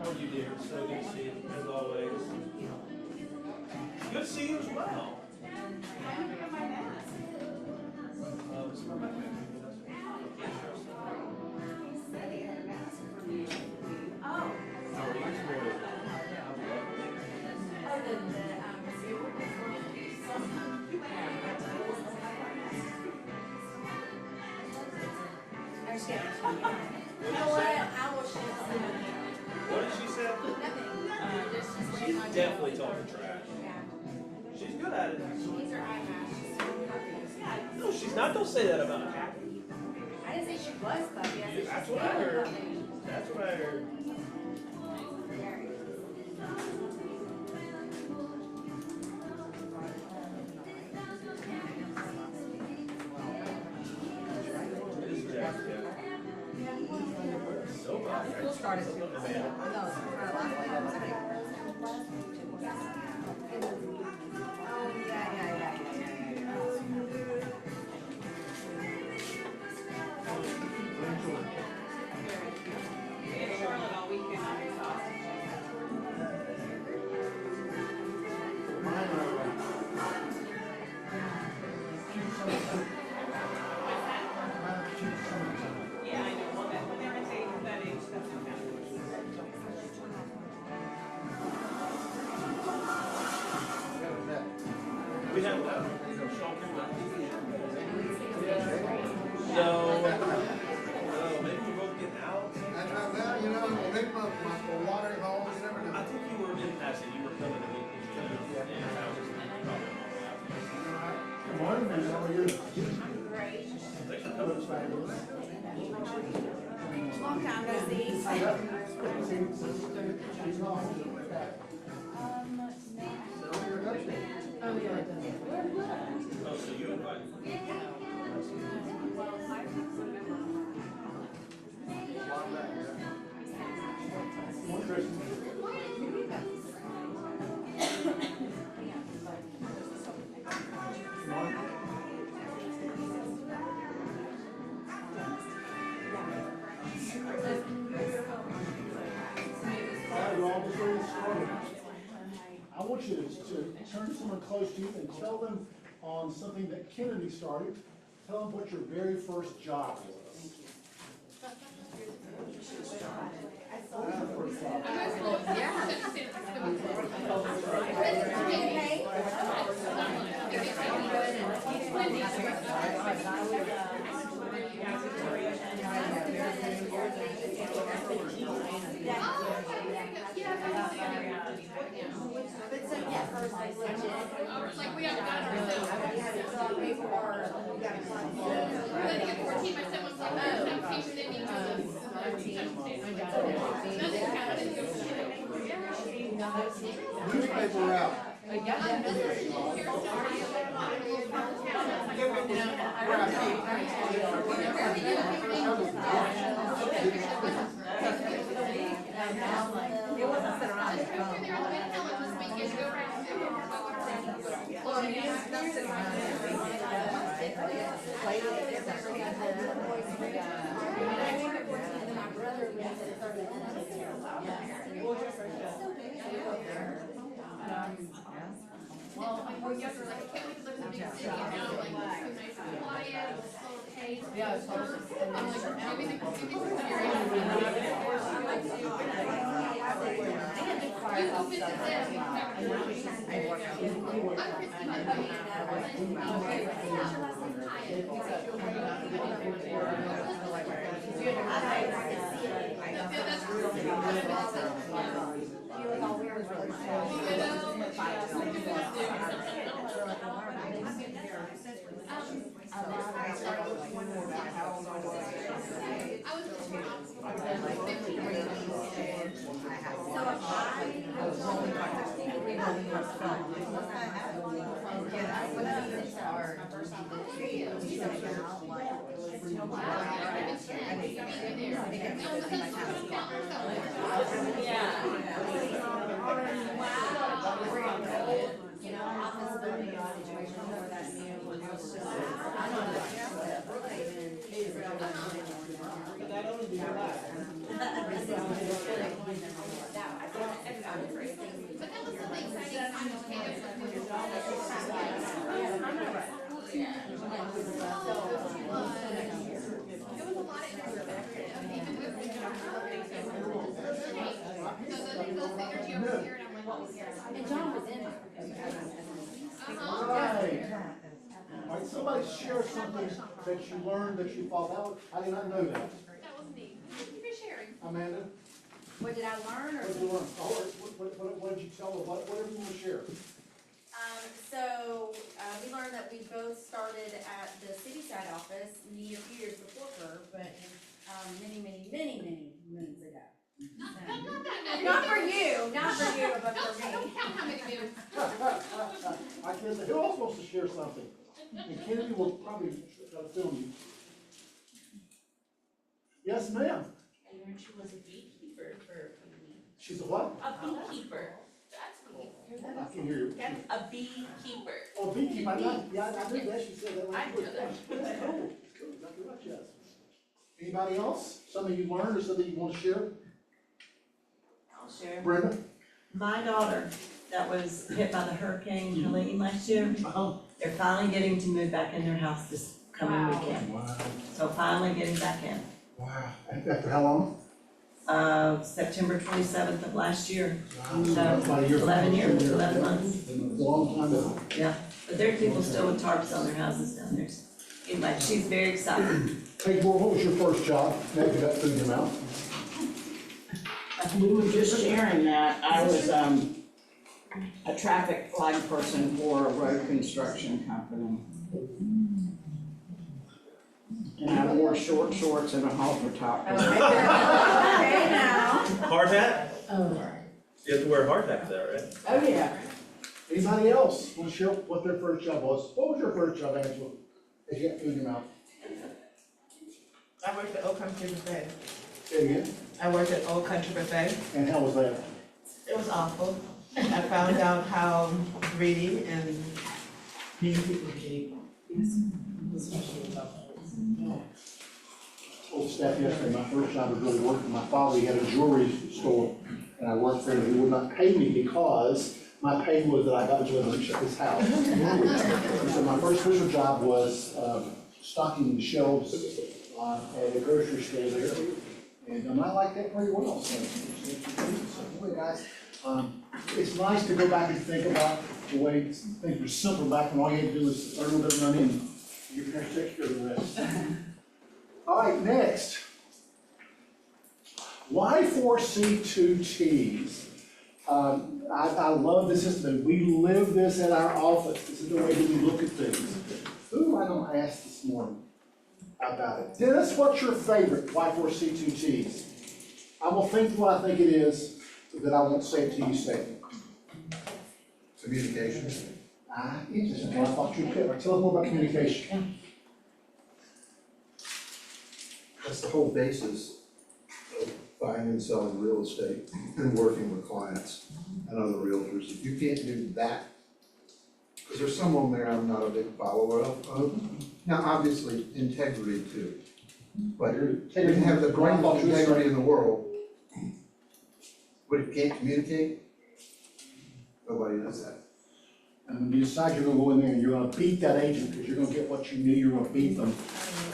How are you, dear? So good to see you, as always. Good to see you as well. It's not my family, but that's You know what? I will share some. what did she say? She's definitely talking trash. She's good at it. These are eyelashes. No, she's not. Don't say that about Kathy. I didn't say she was puffy. I said That's she's what I heard. puffy. That's what I heard. This is Jack, yeah. So bad. Started to. No, oh, yeah. In Charlotte all weekend, I was sausage. Yeah, I know. Well, when they're at that age, that's not bad. We have that. No. No, maybe we're both getting out. Well, you know, maybe my watering hole, you never know. I think you were in passing. You were coming to meet me. Yeah. Good morning, man. How are you? Great. Thanks for coming. Long time no see. Oh, so you invited me. I want you to turn someone close to you and tell them on something that Kennedy started. Tell them what your very first job was. Like we haven't done it ourselves. Then at 14, my son was like, oh, application didn't need Newspaper route. It wasn't sit around the phone. Well, I mean, it's not sitting around there. Play with it. younger, like, I can't believe there's a big city, and now, like, it's so nice and quiet, it's slow pace. Yeah, it's hard. I'm like, maybe the area. You go visit them. I'm And John was in Right. All right, somebody share something that you learned that you thought, that was, I did not know that. That was neat. Thank you for sharing. Amanda, What did I learn or? what did you learn? What did you tell her? Whatever you want to share. So, we learned that we both started at the city side office, me a few years before her, but, many moons ago. Not that many. Not for you, but Don't for me. count how many moons. I can't say, who else wants to share something? And Kennedy will probably film you. Yes, ma'am. I learned she was a beekeeper for me. She's a what? A beekeeper. That's cool. I can hear you. A beekeeper. Oh, beekeeper, I knew that, she said that. I know that. That's cool, exactly right, yes. Anybody else? Something you learned or something you want to share? I'll share. Brenda? My daughter that was hit by the Hurricane Helene last year, Uh-huh. they're finally getting to move back in their house this coming weekend. Wow, So finally getting back in. wow. After how long? September 27th of last year, Wow. so About a year. 11 years, 11 months. A long time ago. Yeah, but there are people still with tarps on their houses down there. So anyway, she's very excited. Hey, Moore, what was your first job? Now you got food in your mouth. We were just sharing that, I was, a traffic light person for a road construction company. And I wore short shorts and a halter top. Okay, now. Hard hat? Oh, You have to wear a hard hat there, right? oh, yeah. Anybody else want to share what their first job was? What was your first job, Angela? If you got food in your mouth. I worked at Old Country Buffet. Say it again. I worked at Old Country Buffet. And how was that? It was awful. I found out how greedy and mean people can be. Told staff yesterday, my first job was really working. My father, he had a jewelry store, and I worked there, and he would not pay me because my pay was that I got to live at his house. So my first official job was stocking the shelves at a grocery store there, and I liked that pretty well. So anyway, guys, it's nice to go back and think about the way things were simple back when all you had to do was earn a little bit of money and your parents take care of the rest. All right, next. Y4C2Ts. I love this system. We live this at our office. This is the way that we look at things. Who am I going to ask this morning about it? Dennis, what's your favorite Y4C2Ts? I will think what I think it is, that I won't say it till you say it. Communication. Interesting. I thought you could. Tell us more about communication. That's the whole basis of buying and selling real estate and working with clients and other realtors. If you can't do that, because there's some on there I'm not a big follower of. Now, obviously, integrity too. But you can have the greatest integrity in the world, but if you can't communicate, nobody does that. And when you decide you're gonna go in there and you're gonna beat that agent, because you're gonna get what you knew, you're gonna beat them,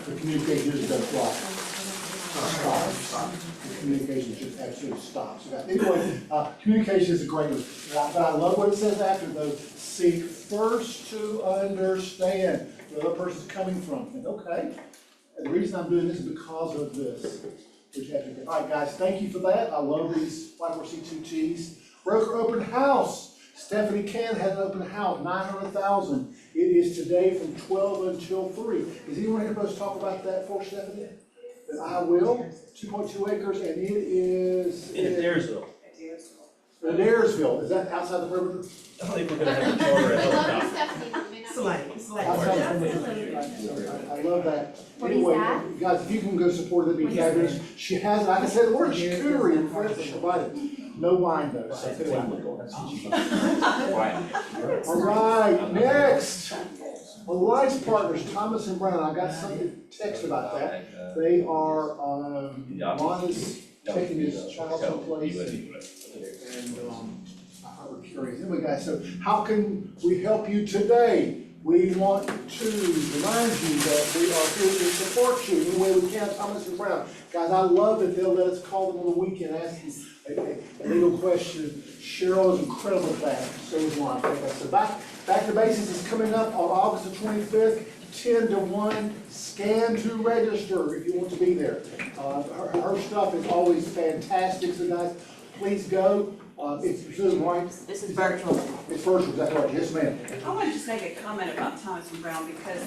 the communication just doesn't fly. Stop. The communication just absolutely stops. Anyway, communication is a great one. But I love what it says after though, seek first to understand where the other person's coming from. And okay, and the reason I'm doing this is because of this. Which have to be. All right, guys, thank you for that. I love these 54C2Ts. Broker open house. Stephanie Can had an open house, 900,000. It is today from 12 until 3. Is anyone here supposed to talk about that for Stephanie? Then I will. 2.2 acres, and it is. In Adairsville. Adairsville. Is that outside the perimeter? I think we're gonna have a charter at We love you, helicopter. Stephanie, but we may not. It's like. Outside the perimeter. I love that. What is Anyway, that? guys, if you can go support it, that'd be fabulous. She has, like I said, we're charcuterie and friends that provided. No wine though, so all right, next. Alliance Partners, Thomas and Brown, I got some text about that. They are, Ron is taking his child someplace and, I'm curious. Anyway, guys, so how can we help you today? We want to remind you that we are here to support you any way we can, Thomas and Brown. Guys, I love that they'll let us call them on the weekend, ask them a legal question. Cheryl is incredible at that, so is Ron. So Back to Basics is coming up on August the 25th, 10 to 1. Scan to register if you want to be there. Her stuff is always fantastic, so guys, please go. It's Zoom, right? This is virtual. It's virtual, that's right, yes ma'am. I want to just make a comment about Thomas and Brown because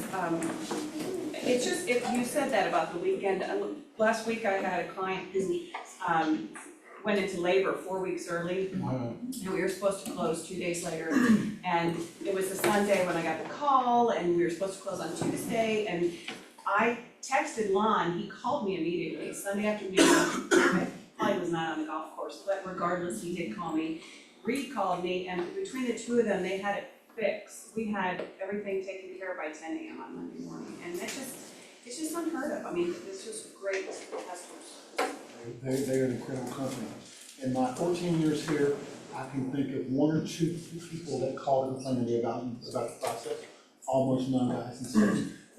it's just, if you said that about the weekend, last week I had a client who went into labor 4 weeks early. And we were supposed to close 2 days later. And it was a Sunday when I got the call and we were supposed to close on Tuesday. And I texted Lon, he called me immediately, Sunday afternoon. I probably was not on the golf course, but regardless, he did call me. Reed called me, and between the two of them, they had it fixed. We had everything taken care of by 10 a.m. on Monday morning, and it's just unheard of. I mean, it's just great customers. They're an incredible company. In my 14 years here, I can think of 1 or 2 people that called and complained to me about the process. Almost none, guys.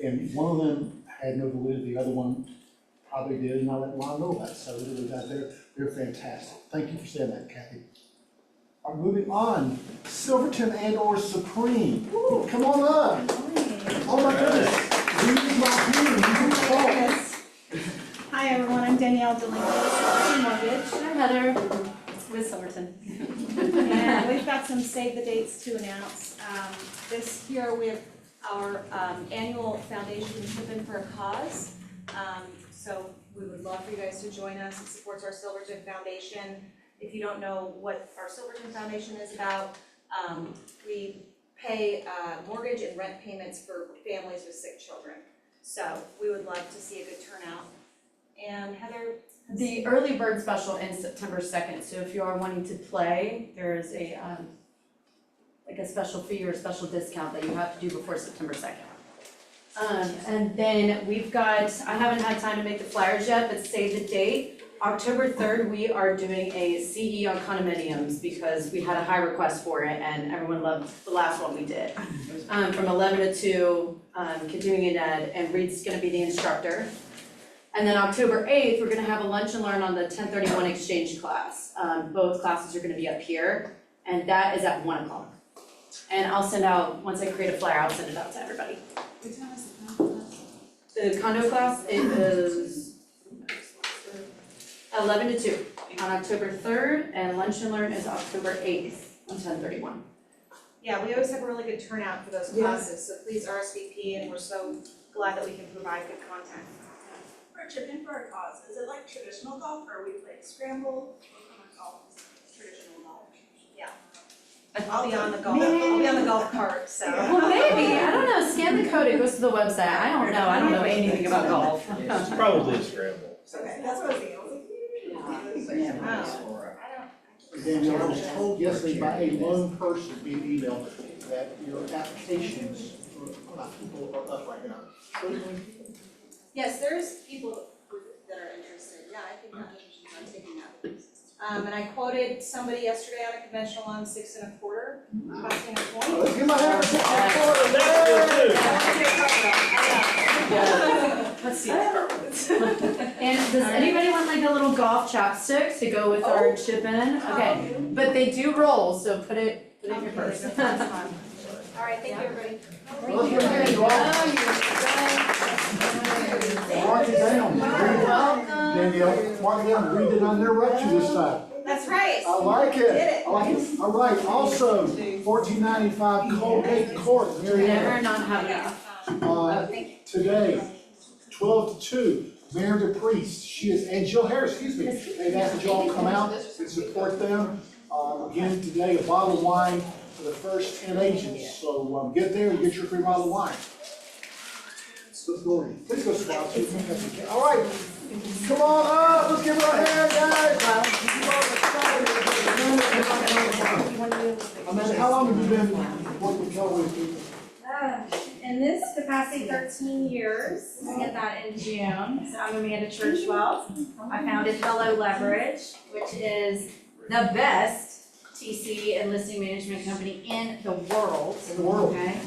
And one of them had no validity, the other one probably did, and I let Ron know that. So they're fantastic. Thank you for saying that, Kathy. All right, moving on. Silverton and/or Supreme. Come on up. Oh my goodness. Reed's not here. You can talk. Hi, everyone, I'm Danielle Delinquent, Silverton Mortgage, Hi, Heather. With Silverton. and we've got some save the dates to announce. This year, we have our annual foundation Trippin' for a Cause. So we would love for you guys to join us. It supports our Silverton Foundation. If you don't know what our Silverton Foundation is about, we pay mortgage and rent payments for families with sick children. So we would love to see a good turnout. And Heather? The early bird special ends September 2nd, so if you are wanting to play, there is a, like a special fee or a special discount that you have to do before September 2nd. And then we've got, I haven't had time to make the flyers yet, but save the date. October 3rd, we are doing a CE on condominiums because we had a high request for it and everyone loved the last one we did. From 11 to 2, continuing in ed, and Reed's gonna be the instructor. And then October 8th, we're gonna have a lunch and learn on the 1031 exchange class. Both classes are gonna be up here, and that is at 1 o'clock. And I'll send out, once I create a flyer, I'll send it out to everybody. What time is the conference? The condo class, it is 11 to 2 on October 3rd, and lunch and learn is October 8th on 1031. Yeah, we always have a really good turnout for those classes, so please RSVP, and we're so glad that we can provide good content. For Trippin' for a Cause, is it like traditional golf or we play scramble? What kind of golf is traditional golf? I'll be on the golf cart, so. Well, maybe, I don't know, scan the code, it goes to the website, I don't know anything about golf. It's probably a scramble. Okay, that's what I was thinking. Danielle, I was told yesterday by a lone person via email that your applications for people are up right now. Yes, there's people that are interested, yeah, I think I'm taking that. And I quoted somebody yesterday on a conventional on 6 1/4, Busting a point. Let's give my hand a Let's see. And does anybody want like a little golf chopstick to go with our chip in? Okay, but they do roll, so put it in your purse. All right, thank you, everybody. Let's give it a Mark it down. Welcome. Danielle, mark it down, read it on their write you this time. That's right. I like it. Did it. I like it. All right, also, 1495 Colgate Court, Mary Ann. Never not have enough. Today, 12 to 2, Mayor DePriest, she is, and Jill Harris, excuse me, they've asked that you all come out and support them. Again, today, a bottle of wine for the first 10 agents, so get there and get your free bottle of wine. Let's go in. Please go sponsor. All right, come on up, let's give her a hand, guys. Amanda, how long have you been working with Kelly people? In this capacity, 13 years. I get that in June. So I'm Amanda Churchwell. I founded Hello Leverage, which is the best TC and listing management company in the world. In the world. Okay?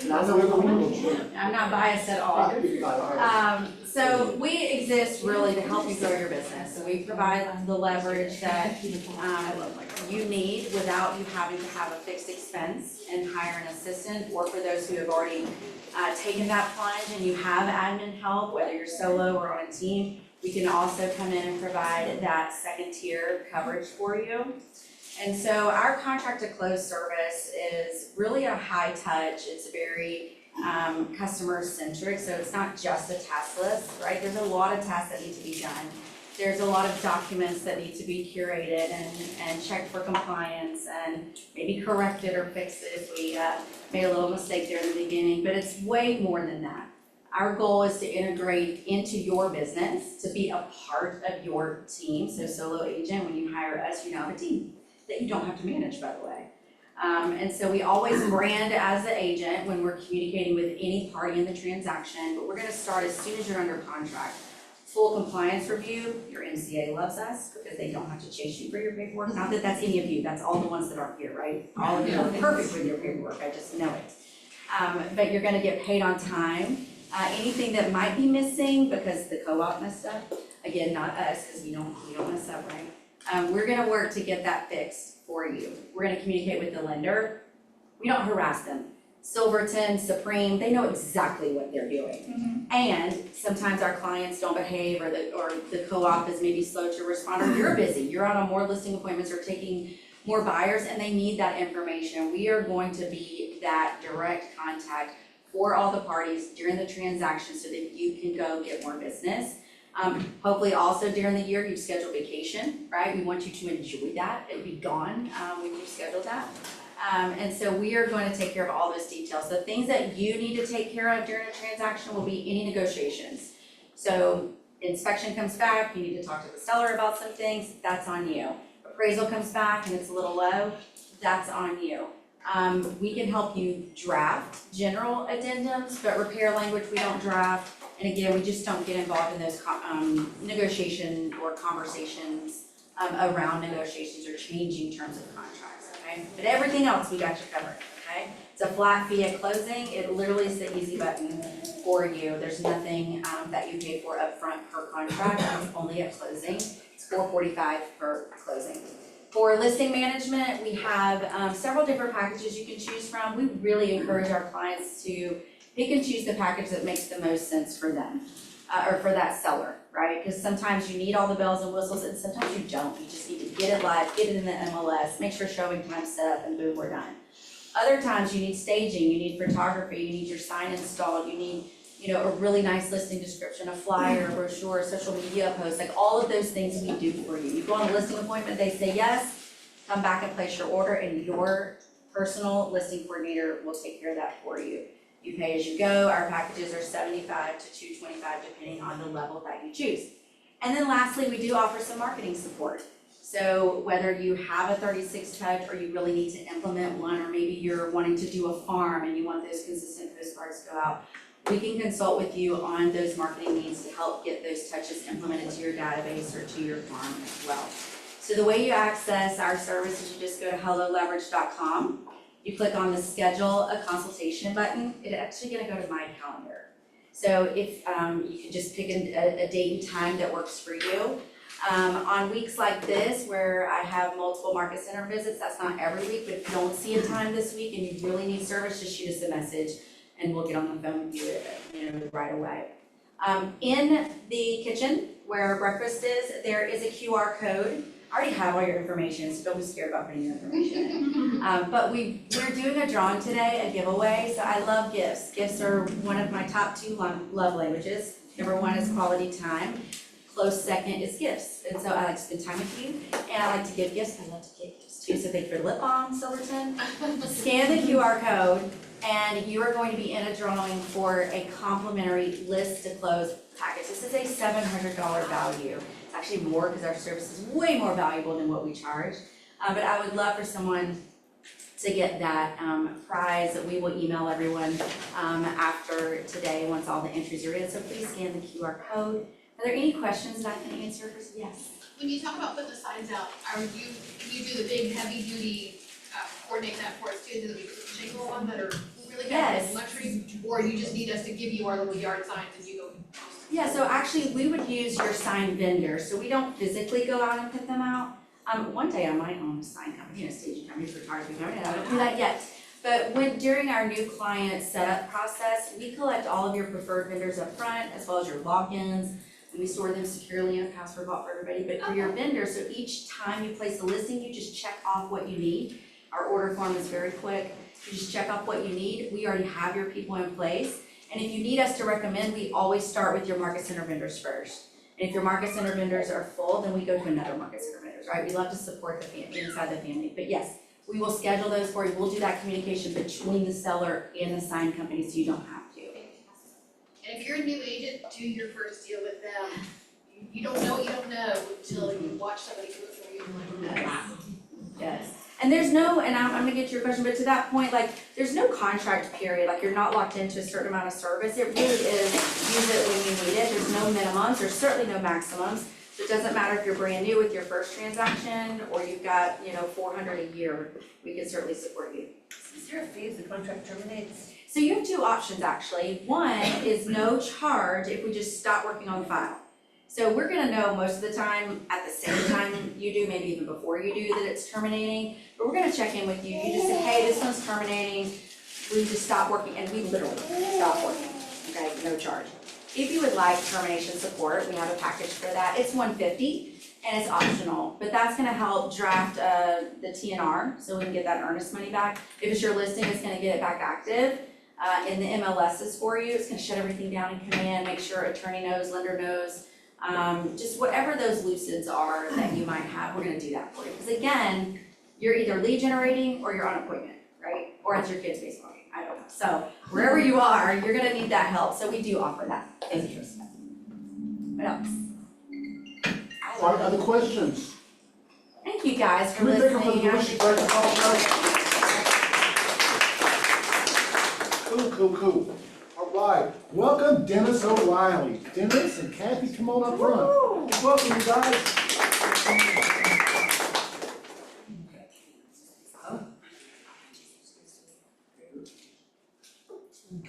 I know everyone. I'm not biased at all. So we exist really to help you grow your business. So we provide the leverage that you need without you having to have a fixed expense and hire an assistant, or for those who have already taken that plunge and you have admin help, whether you're solo or on a team, we can also come in and provide that second tier coverage for you. And so our contract to close service is really a high touch. It's very customer centric, so it's not just a task list, right? There's a lot of tasks that need to be done. There's a lot of documents that need to be curated and checked for compliance and maybe corrected or fixed if we made a little mistake there in the beginning, but it's way more than that. Our goal is to integrate into your business, to be a part of your team. So solo agent, when you hire us, you now have a team that you don't have to manage, by the way. And so we always brand as the agent when we're communicating with any party in the transaction, but we're gonna start as soon as you're under contract. Full compliance review, your MCA loves us because they don't have to chase you for your paperwork. Not that that's any of you, that's all the ones that aren't here, right? All of you are perfect with your paperwork, I just know it. But you're gonna get paid on time. Anything that might be missing because the co-op messed up, again, not us, because we don't mess up, right? We're gonna work to get that fixed for you. We're gonna communicate with the lender. We don't harass them. Silverton, Supreme, they know exactly what they're doing. And sometimes our clients don't behave, or the co-op is maybe slow to respond, or you're busy, you're on more listing appointments or taking more buyers and they need that information. We are going to be that direct contact for all the parties during the transaction so that you can go get more business. Hopefully also during the year, you schedule vacation, right? We want you to enjoy that and be gone when you schedule that. And so we are going to take care of all those details. The things that you need to take care of during a transaction will be any negotiations. So inspection comes back, you need to talk to the seller about some things, that's on you. Appraisal comes back and it's a little low, that's on you. We can help you draft general addendums, but repair language we don't draft. And again, we just don't get involved in those negotiation or conversations around negotiations or changing terms of contracts, okay? But everything else, we got you covered, okay? It's a flat fee at closing. It literally is the easy button for you. There's nothing that you pay for upfront per contract. It's only at closing. It's $445 per closing. For listing management, we have several different packages you can choose from. We really encourage our clients to pick and choose the package that makes the most sense for them, or for that seller, right? Because sometimes you need all the bells and whistles and sometimes you don't. You just need to get it live, get it in the MLS, make sure showing time's set up and boom, we're done. Other times you need staging, you need photography, you need your sign installed, you need, a really nice listing description, a flyer, a brochure, a social media post, like all of those things we do for you. You go on a listing appointment, they say yes, come back and place your order and your personal listing coordinator will take care of that for you. You pay as you go. Our packages are $75 to $225 depending on the level that you choose. And then lastly, we do offer some marketing support. So whether you have a 36 touch or you really need to implement one, or maybe you're wanting to do a farm and you want those consistent postcards to go out, we can consult with you on those marketing needs to help get those touches implemented to your database or to your farm as well. So the way you access our service is you just go to helloleverage.com. you click on the schedule a consultation button, it's actually gonna go to my calendar. So if, you could just pick a date and time that works for you. On weeks like this, where I have multiple market center visits, that's not every week, but if you don't see a time this week and you really need service, just shoot us a message and we'll get on the phone with you, right away. In the kitchen where breakfast is, there is a QR code. I already have all your information, so don't be scared about putting your information in. But we're doing a drawing today, a giveaway, so I love gifts. Gifts are one of my top 2 love languages. Number 1 is quality time. Close second is gifts. And so I like to spend time with you, and I like to give gifts. I love to give gifts too. So thank you for lip balm, Silverton. Scan the QR code, and you are going to be in a drawing for a complimentary list to close package. This is a $700 value. It's actually more because our service is way more valuable than what we charge. But I would love for someone to get that prize. We will email everyone after today once all the entries are in. So please scan the QR code. Are there any questions that I can answer? Yes. When you talk about putting the signs out, can you do the big heavy duty, coordinate that for us too, do the shingle ones that are really heavy and luxury? Or you just need us to give you our little yard signs and you go? Yeah, so actually we would use your sign vendor, so we don't physically go out and put them out. One day I might own a sign company, a staging company for photography, I don't do that yet. But during our new client setup process, we collect all of your preferred vendors up front, as well as your logins, and we store them securely in a password vault for everybody. But for your vendors, so each time you place a listing, you just check off what you need. Our order form is very quick. You just check off what you need. We already have your people in place. And if you need us to recommend, we always start with your market center vendors first. And if your market center vendors are full, then we go to another market center vendors, right? We love to support the family, inside the family. But yes, we will schedule those for you. We'll do that communication between the seller and the sign company so you don't have to. And if you're a new agent, do your first deal with them. You don't know what you don't know until you watch somebody do it for you and like, wow. Yes. And there's no, and I'm gonna get to your question, but to that point, like, there's no contract period, like, you're not locked into a certain amount of service. It really is, use it when you need it. There's no minimums, there's certainly no maximums. So it doesn't matter if you're brand new with your first transaction, or you've got, $400 a year, we can certainly support you. Is there a fee if the contract terminates? So you have 2 options, actually. One is no charge if we just stop working on the file. So we're gonna know most of the time, at the same time you do, maybe even before you do, that it's terminating. But we're gonna check in with you. You just say, hey, this one's terminating. We just stop working, and we literally stop working, okay, no charge. If you would like termination support, we have a package for that. It's $150 and it's optional, but that's gonna help draft the TNR so we can get that earnest money back. If it's your listing, it's gonna get it back active. In the MLSs for you, it's gonna shut everything down and come in, make sure attorney knows, lender knows. Just whatever those loose ends are that you might have, we're gonna do that for you. Because again, you're either lead generating or you're on appointment, right? Or it's your kid's baseball game, I don't know. So wherever you are, you're gonna need that help, so we do offer that. Thank you. What else? All right, other questions? Thank you guys for Can we take a listening. look at the break Cool. All right, welcome Dennis O'Reilly. Dennis and Kathy, come on up front. Welcome, you guys.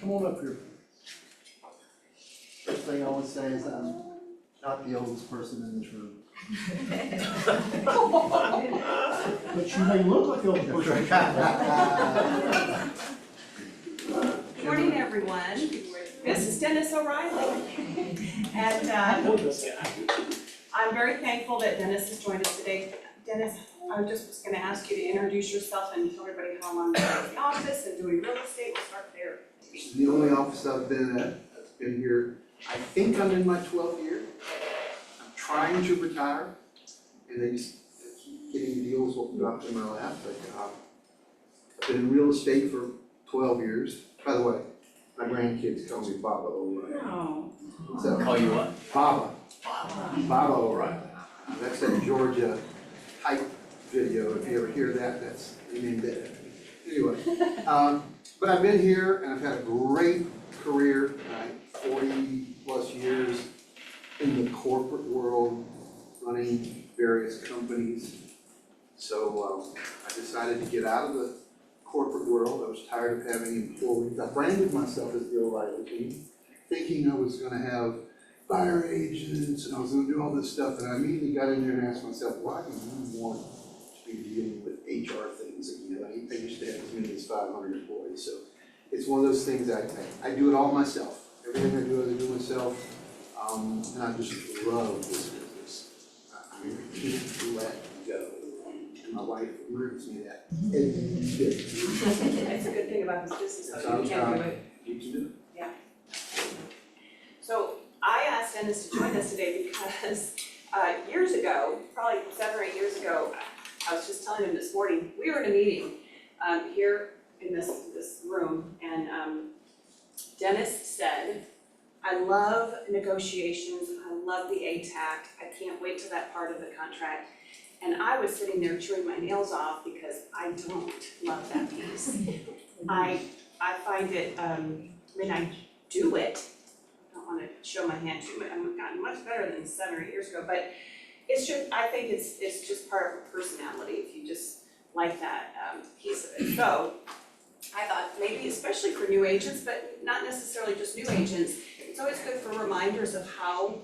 Come on up here. First thing I want to say is I'm not the oldest person in this room. But you may look like the old person. Good morning, everyone. This is Dennis O'Reilly. And I'm very thankful that Dennis has joined us today. Dennis, I just was gonna ask you to introduce yourself and tell everybody how long you've been in the office and doing real estate. We'll start there. It's the only office I've been at, I've been here, I think I'm in my 12th year. I'm trying to retire, and they just keep getting deals dropped in my lap, but I've been in real estate for 12 years. By the way, my grandkids call me Baba O'Reilly. Oh. So, Call you what? Baba. Baba O'Reilly. That's that Georgia hype video, if you ever hear that, that's, they named that. Anyway, but I've been here and I've had a great career, 40 plus years in the corporate world, running various companies. So I decided to get out of the corporate world. I was tired of having employees. I branded myself as the O'Reilly team, thinking I was gonna have buyer agents and I was gonna do all this stuff. And I immediately got in there and asked myself, why do you want to be dealing with HR things again? I used to have as many as 500 employees. So it's one of those things I do it all myself. Everything I do myself. And I just love this business. I mean, I can't let go. And my wife reminds me of that every day. It's a good thing about this business, That's though, how you I'm can't do trying it. to teach you. So I asked Dennis to join us today because years ago, probably 7 or 8 years ago, I was just telling him this morning, we were in a meeting here in this room, and Dennis said, I love negotiations, I love the ATAC, I can't wait till that part of the contract. And I was sitting there chewing my nails off because I don't love that piece. I find it, when I do it, I don't wanna show my hand too much, I've gotten much better than 7 or 8 years ago, but it's just, I think it's just part of a personality if you just like that piece of it. So I thought maybe especially for new agents, but not necessarily just new agents, it's always good for reminders of how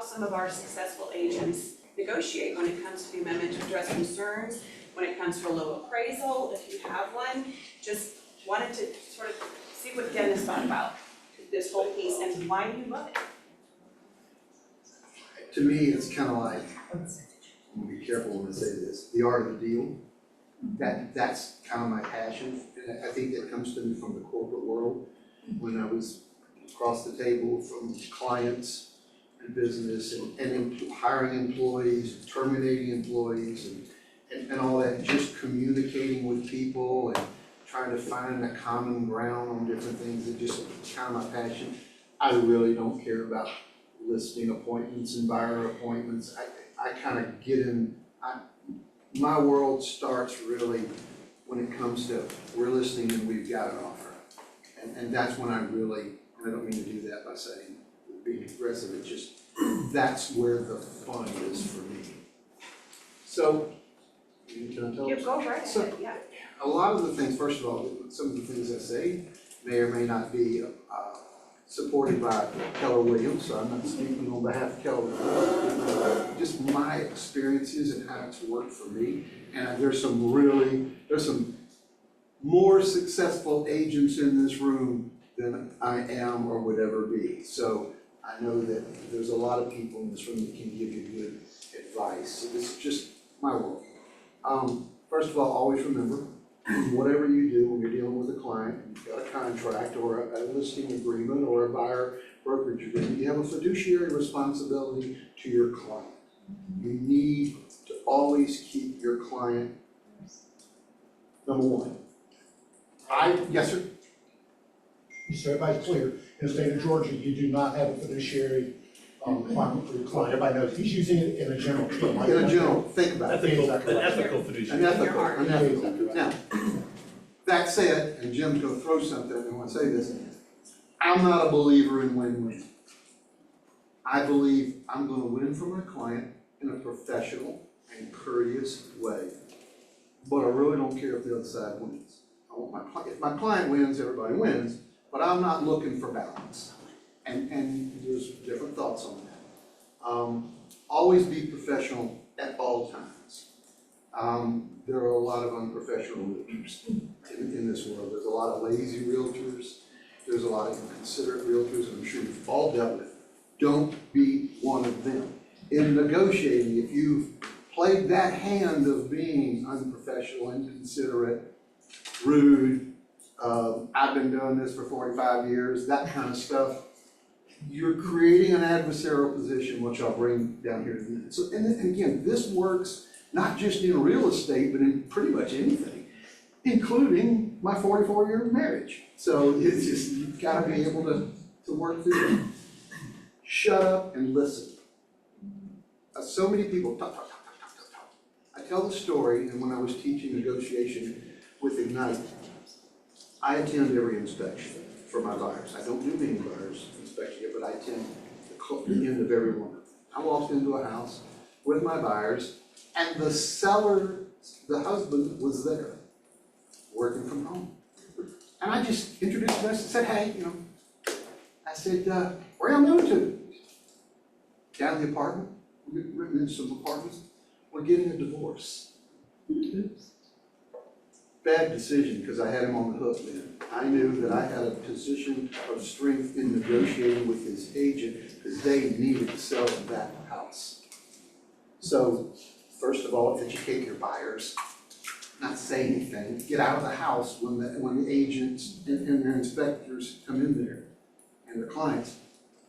some of our successful agents negotiate when it comes to the amendment to address concerns, when it comes to a low appraisal, if you have one. Just wanted to sort of see what Dennis thought about this whole piece and why you love it. To me, it's kind of like, I'm gonna be careful when I say this, the art of the deal. That's kind of my passion, and I think that comes to me from the corporate world. When I was across the table from clients and business and hiring employees, terminating employees and all that, just communicating with people and trying to find a common ground on different things, it just kind of my passion. I really don't care about listing appointments and buyer appointments. I kind of get in, my world starts really when it comes to we're listening and we've got an offer. And that's when I really, and I don't mean to do that by saying being aggressive, it's just, that's where the fun is for me. So, can I tell? You go right ahead, yeah. A lot of the things, first of all, some of the things I say may or may not be supported by Keller Williams, so I'm not speaking on behalf of Keller Williams. Just my experiences and how it's worked for me. And there's some more successful agents in this room than I am or would ever be. So I know that there's a lot of people in this room that can give you good advice. So this is just my world. First of all, always remember, whatever you do when you're dealing with a client, you've got a contract or a listing agreement or a buyer brokerage agreement, you have a fiduciary responsibility to your client. You need to always keep your client number one. Yes, sir? Just so everybody's clear, in the state of Georgia, you do not have a fiduciary requirement for your client. Everybody knows, he's using it in a general term. Right? In a general, think about it. An ethical fiduciary. An ethical. Now, that said, and Jim's gonna throw something, I want to say this, I'm not a believer in win-win. I believe I'm gonna win for my client in a professional and courteous way. But I really don't care if the other side wins. I want my client, if my client wins, everybody wins, but I'm not looking for balance. And there's different thoughts on that. Always be professional at all times. There are a lot of unprofessional realtors in this world. There's a lot of lazy realtors. There's a lot of inconsiderate realtors, and I'm sure you've all dealt with. Don't be one of them. In negotiating, if you've played that hand of being unprofessional, inconsiderate, rude, I've been doing this for 45 years, that kind of stuff, you're creating an adversarial position, which I'll bring down here in a minute. So, and again, this works not just in real estate, but in pretty much anything, including my 44-year marriage. So it's just, you've got to be able to work through it. Shut up and listen. So many people talk. I tell the story, and when I was teaching negotiation with Ignite, I attend every inspection for my buyers. I don't do many buyers inspection yet, but I attend the end of every one. I walked into a house with my buyers, and the seller, the husband, was there. working from home. And I just introduced myself and said, hey, you know, I said, where y'all moving to? Down in the apartment, we're renting in some apartments, we're getting a divorce. Oops. Bad decision, because I had him on the hook then. I knew that I had a position of strength in negotiating with his agent, because they needed to sell that house. So, first of all, educate your buyers, not say anything, get out of the house when the agents and their inspectors come in there, and their clients,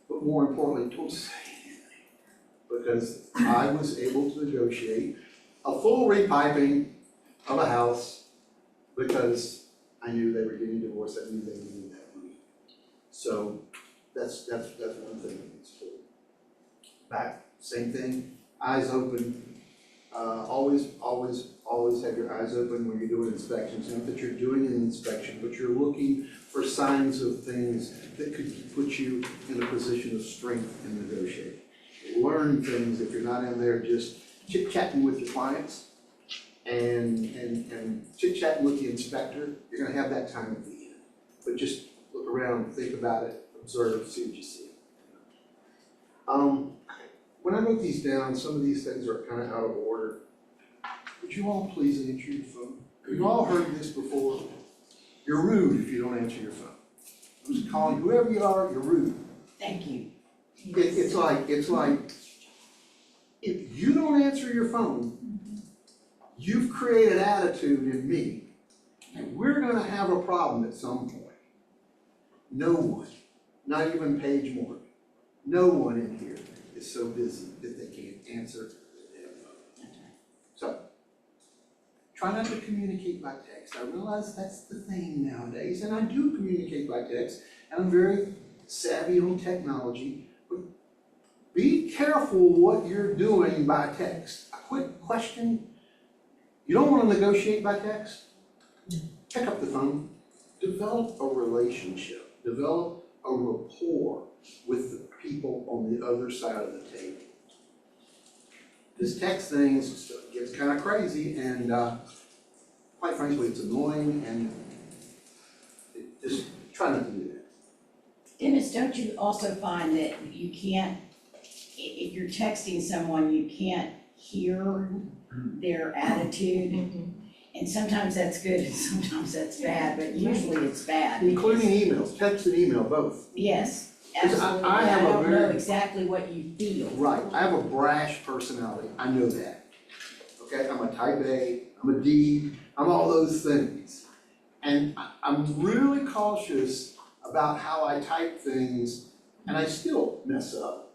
but more importantly, don't say anything. Because I was able to negotiate a full repiping of a house because I knew they were getting divorced, I knew they needed that money. So that's one thing that's cool. Back, same thing, eyes open. Always have your eyes open when you're doing inspections. Not that you're doing an inspection, but you're looking for signs of things that could put you in a position of strength in negotiating. Learn things if you're not in there just chit-chatting with your clients and chit-chatting with the inspector. You're gonna have that time at the end. But just look around, think about it, observe, see what you see. When I wrote these down, some of these things are kind of out of order. Would you all please answer your phone? You've all heard this before. You're rude if you don't answer your phone. I'm just calling whoever you are, you're rude. Thank you. It's like, if you don't answer your phone, you've created attitude in me, and we're gonna have a problem at some point. No one, not even Paige Morgan, no one in here is so busy that they can't answer the damn phone. So, try not to communicate by text. I realize that's the thing nowadays, and I do communicate by text, and I'm very savvy on technology, but be careful what you're doing by text. A quick question, you don't want to negotiate by text? Pick up the phone, develop a relationship, develop a rapport with the people on the other side of the table. This text thing gets kind of crazy, and quite frankly, it's annoying, and just try not to do that. Dennis, don't you also find that you can't, if you're texting someone, you can't hear their attitude? And sometimes that's good and sometimes that's bad, but usually it's bad. Including emails, text and email, both. Yes, Because absolutely. I have a don't know very- exactly what you feel. Right, I have a brash personality, I know that. Okay, I'm a type A, I'm a D, I'm all those things. And I'm really cautious about how I type things, and I still mess up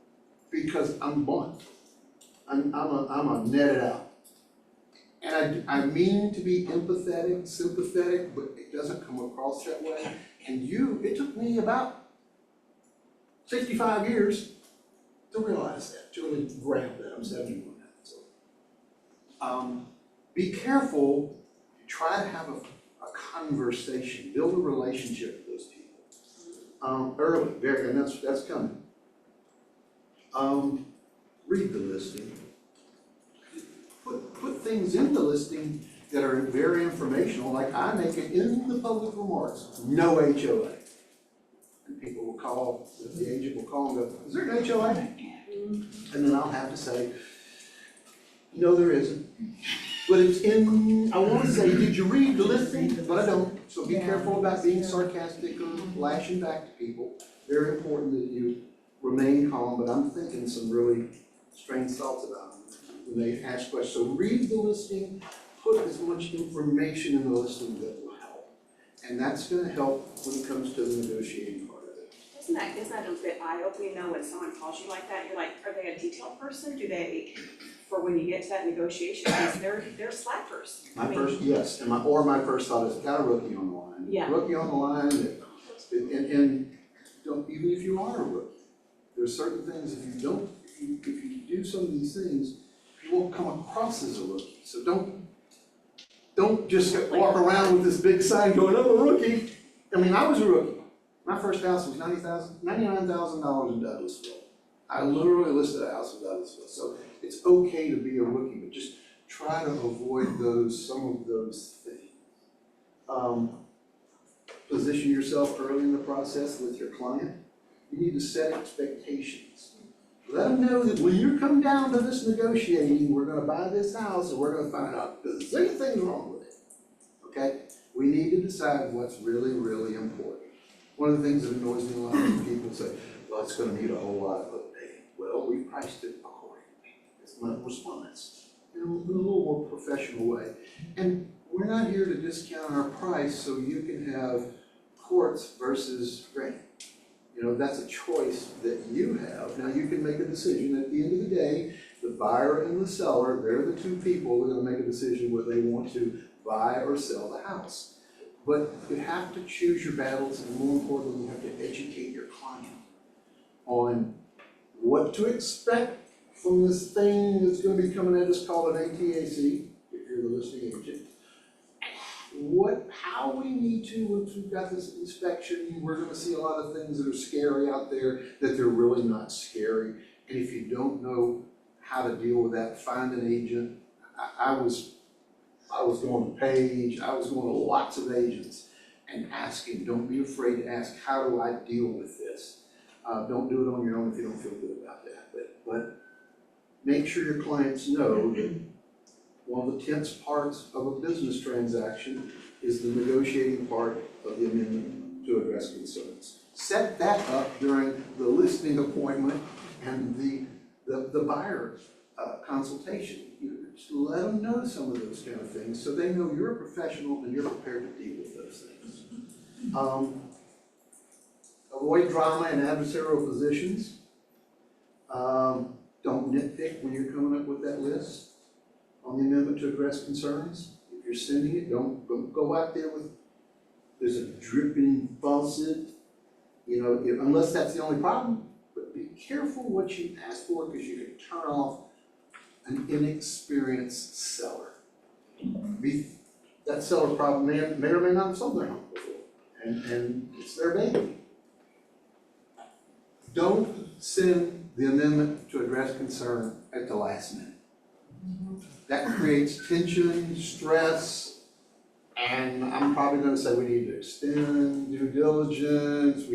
because I'm blunt. I'm a net it out. And I mean to be empathetic, sympathetic, but it doesn't come across that way. And it took me about 65 years to realize that, to really grab that. I'm 71 now, so. Be careful, try to have a conversation, build a relationship with those people. Early, and that's coming. Read the listing. Put things in the listing that are very informational, like I make it in the public remarks, no HOA. And people will call, the agent will call and go, is there an HOA? And then I'll have to say, no, there isn't. But it's in, I want to say, did you read the listing? But I don't, so be careful about being sarcastic or lashing back to people. Very important that you remain calm, but I'm thinking some really strange thoughts about them when they ask questions. So read the listing, put as much information in the listing that will help. And that's gonna help when it comes to the negotiating part of it. Isn't that a bit eye-opening though, when someone calls you like that, you're like, are they a detailed person? Do they, for when you get to that negotiation, because they're slackers. My first thought is, got a rookie on the line. Yeah. Rookie on the line, and don't, even if you are a rookie, there's certain things, if you do some of these things, you won't come across as a rookie. So don't just walk around with this big sign going, I'm a rookie. I mean, I was a rookie. My first house was $99,000 in Douglasville. I literally listed a house in Douglasville. So it's okay to be a rookie, but just try to avoid some of those things. position yourself early in the process with your client. You need to set expectations. Let them know that when you come down to this negotiating, we're gonna buy this house and we're gonna find out if there's anything wrong with it. Okay? We need to decide what's really, really important. One of the things that annoys me a lot is people say, well, it's gonna need a whole lot of updating. Well, we priced it accordingly. It's my response in a little more professional way. And we're not here to discount our price so you can have quartz versus granite. You know, that's a choice that you have. Now, you can make a decision. At the end of the day, the buyer and the seller, they're the two people that are gonna make a decision whether they want to buy or sell the house. But you have to choose your battles, and more importantly, you have to educate your client on what to expect from this thing that's gonna be coming at us called an ATAC, if you're the listing agent. How we need to, once we've got this inspection, we're gonna see a lot of things that are scary out there, that they're really not scary. And if you don't know how to deal with that, find an agent. I was going to Page, I was going to lots of agents and asking, don't be afraid to ask, how do I deal with this? Don't do it on your own if you don't feel good about that, but make sure your clients know that one of the tense parts of a business transaction is the negotiating part of the amendment to address concerns. Set that up during the listing appointment and the buyer consultation. Just let them know some of those kind of things so they know you're a professional and you're prepared to deal with those things. Avoid drama and adversarial positions. Don't nitpick when you're coming up with that list on the amendment to address concerns. If you're sending it, don't go out there with, there's a dripping faucet, you know, unless that's the only problem. But be careful what you ask for, because you can turn off an inexperienced seller. That seller probably may or may not have sold their home before, and it's their baby. Don't send the amendment to address concern at the last minute. That creates tension, stress, and I'm probably gonna say we need to extend due diligence.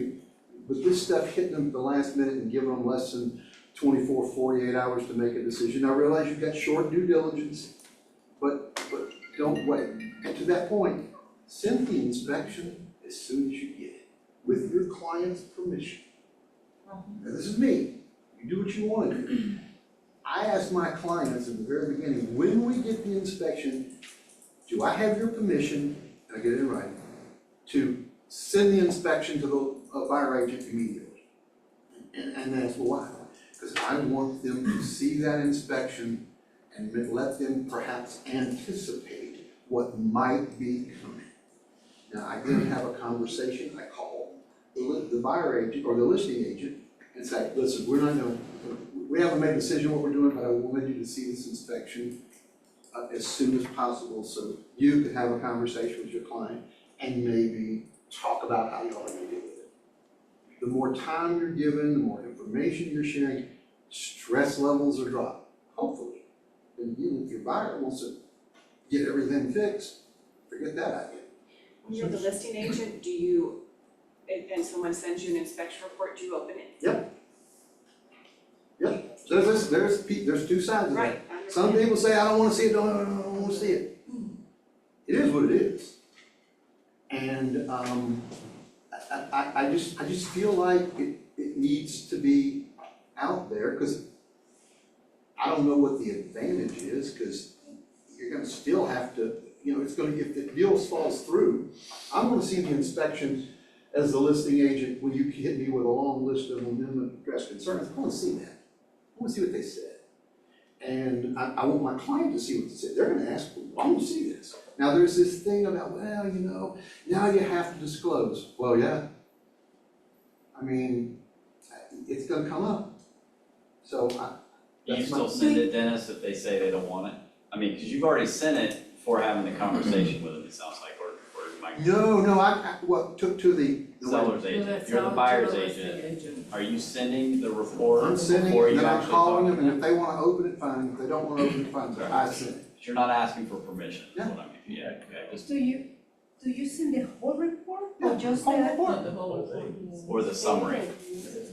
With this stuff hitting them at the last minute and giving them less than 24, 48 hours to make a decision. I realize you've got short due diligence, but don't wait. And to that point, send the inspection as soon as you get it, with your client's permission. Now, this is me. You do what you want to do. I ask my clients in the very beginning, when we get the inspection, do I have your permission, and I get it in writing, to send the inspection to the buyer agent immediately? And that's why. Because I want them to see that inspection and let them perhaps anticipate what might be coming. Now, I then have a conversation. I call the buyer agent or the listing agent and say, listen, we haven't made a decision what we're doing, but I wanted you to see this inspection as soon as possible so you can have a conversation with your client and maybe talk about how y'all are gonna deal with it. The more time you're given, the more information you're sharing, stress levels are dropped, hopefully. And if your buyer wants to get everything fixed, forget that idea. When you're the listing agent, do you, and someone sends you an inspection report, do you open it? Yep. Yep, there's two sides of that. Right. Some people say, I don't wanna see it, don't wanna see it. It is what it is. And I just feel like it needs to be out there, because I don't know what the advantage is, because you're gonna still have to, you know, it's gonna, if the deal falls through, I'm gonna see the inspection as the listing agent when you hit me with a long list of amendment address concerns. I wanna see that. I wanna see what they said. And I want my client to see what they said. They're gonna ask, well, I want to see this. Now, there's this thing about, well, you know, now you have to disclose. Well, yeah. I mean, it's gonna come up. So You still send it, Dennis, if they say they don't want it? I mean, because you've already sent it before having the conversation with them, it sounds like, or you might. No, I to the Seller's agent, if you're the buyer's agent, are you sending the report I'm sending before it, you then I'm actually calling talk them, to and if they wanna open it, fine. If they don't wanna open it, fine. But I send it. You're not asking for permission, is Yeah. what I mean, yeah, okay, just. So Do you send the whole report or just Whole the? report. The whole thing. Or the summary.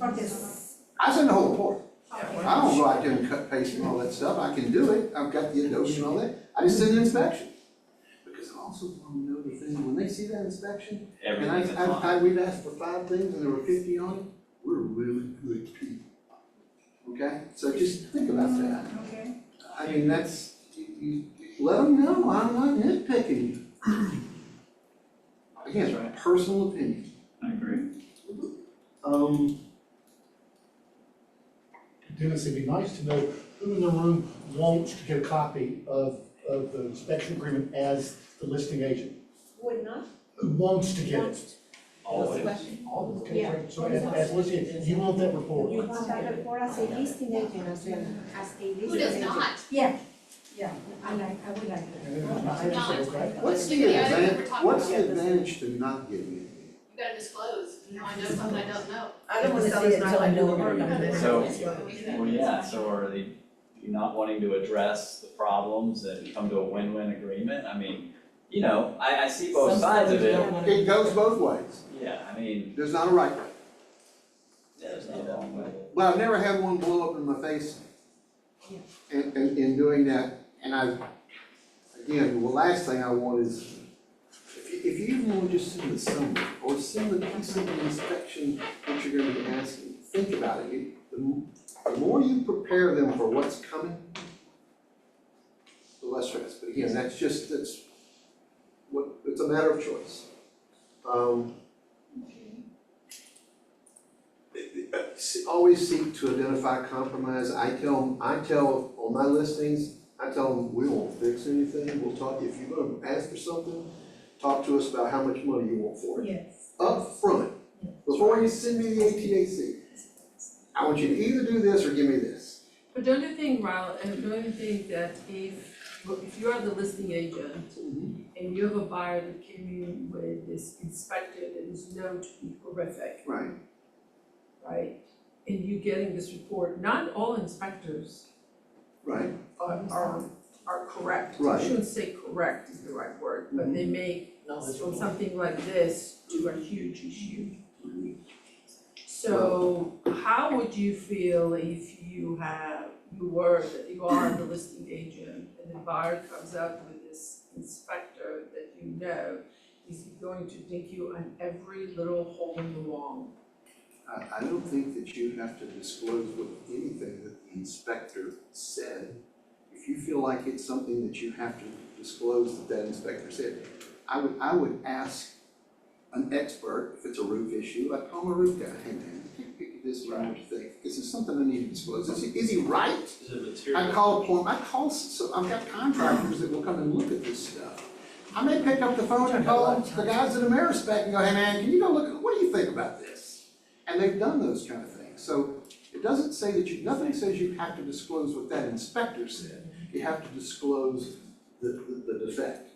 Or the- I send the whole report. Okay. I don't go out there and cut, paste and all that stuff, I can do it, I've got the Adobe and all that, I just send an inspection. Because I also want to know the thing, when they see that inspection, and Everything's in line. we've asked for 5 things and there were 50 on it, we're really good people. Okay, so just think about that. Okay. I mean, that's, you let them know, I'm not nitpicking. Again, That's right. personal opinion. I agree. Dennis, it'd be nice to know who in the room wants to get a copy of the inspection agreement as the listing agent. Would not? Who wants to get it? Always. Okay, great. So as listing, agent, you want that report? You want that report as a listing agent as well, as a listing agent. Who does not? Yeah, I would like that. And then it's not interested, okay? What's the Yeah, I think advantage, we're talking what's the about advantage to not giving it? You gotta disclose, you know, I know something I don't know. I don't want to see it until I know what I'm doing. So, well, yeah, so are they, you not wanting to address the problems and come to a win-win agreement? I mean, you know, I see both sides of it. It goes both ways, Yeah, I mean, there's not a right way. there's no wrong way. But I've never had one blow up in my face in doing that, and again, the last thing I want is, if you even want to just send the summary, or send the piece of the inspection that you're gonna be asking, think about it. The more you prepare them for what's coming, the less stress, but again, that's it's a matter of choice. Always seek to identify compromise. I tell on my listings, I tell them, we won't fix anything, we'll talk, if you're gonna ask for something, talk to us about how much money you want for it. Yes. Up front, before you send me the ATAC. I want you to either do this or give me this. But don't you think, Riley, don't you think that if you are the listing agent and you have a buyer that came in with this inspector that is known to be horrific, Right. right? And you getting this report, not all inspectors Right. are correct. Right. I shouldn't say correct is the right word, but they make from something like this to a huge issue. So how would you feel if you are the listing agent and the buyer comes up with this inspector that you know, is he going to dig you on every little hole in the wall? I don't think that you have to disclose with anything that the inspector said. If you feel like it's something that you have to disclose that inspector said, I would ask an expert, if it's a roof issue, I'd call a roof guy, hey man, look at this, what you think? This is something I need to disclose, is he right? Is it material? I'd call a plumber, so I've got contractors that will come and look at this stuff. I may pick up the phone and call the guys at Amerispec and go, hey man, can you go look at, what do you think about this? And they've done those kind of things, so it doesn't say that nothing says you have to disclose what that inspector said. You have to disclose the defect,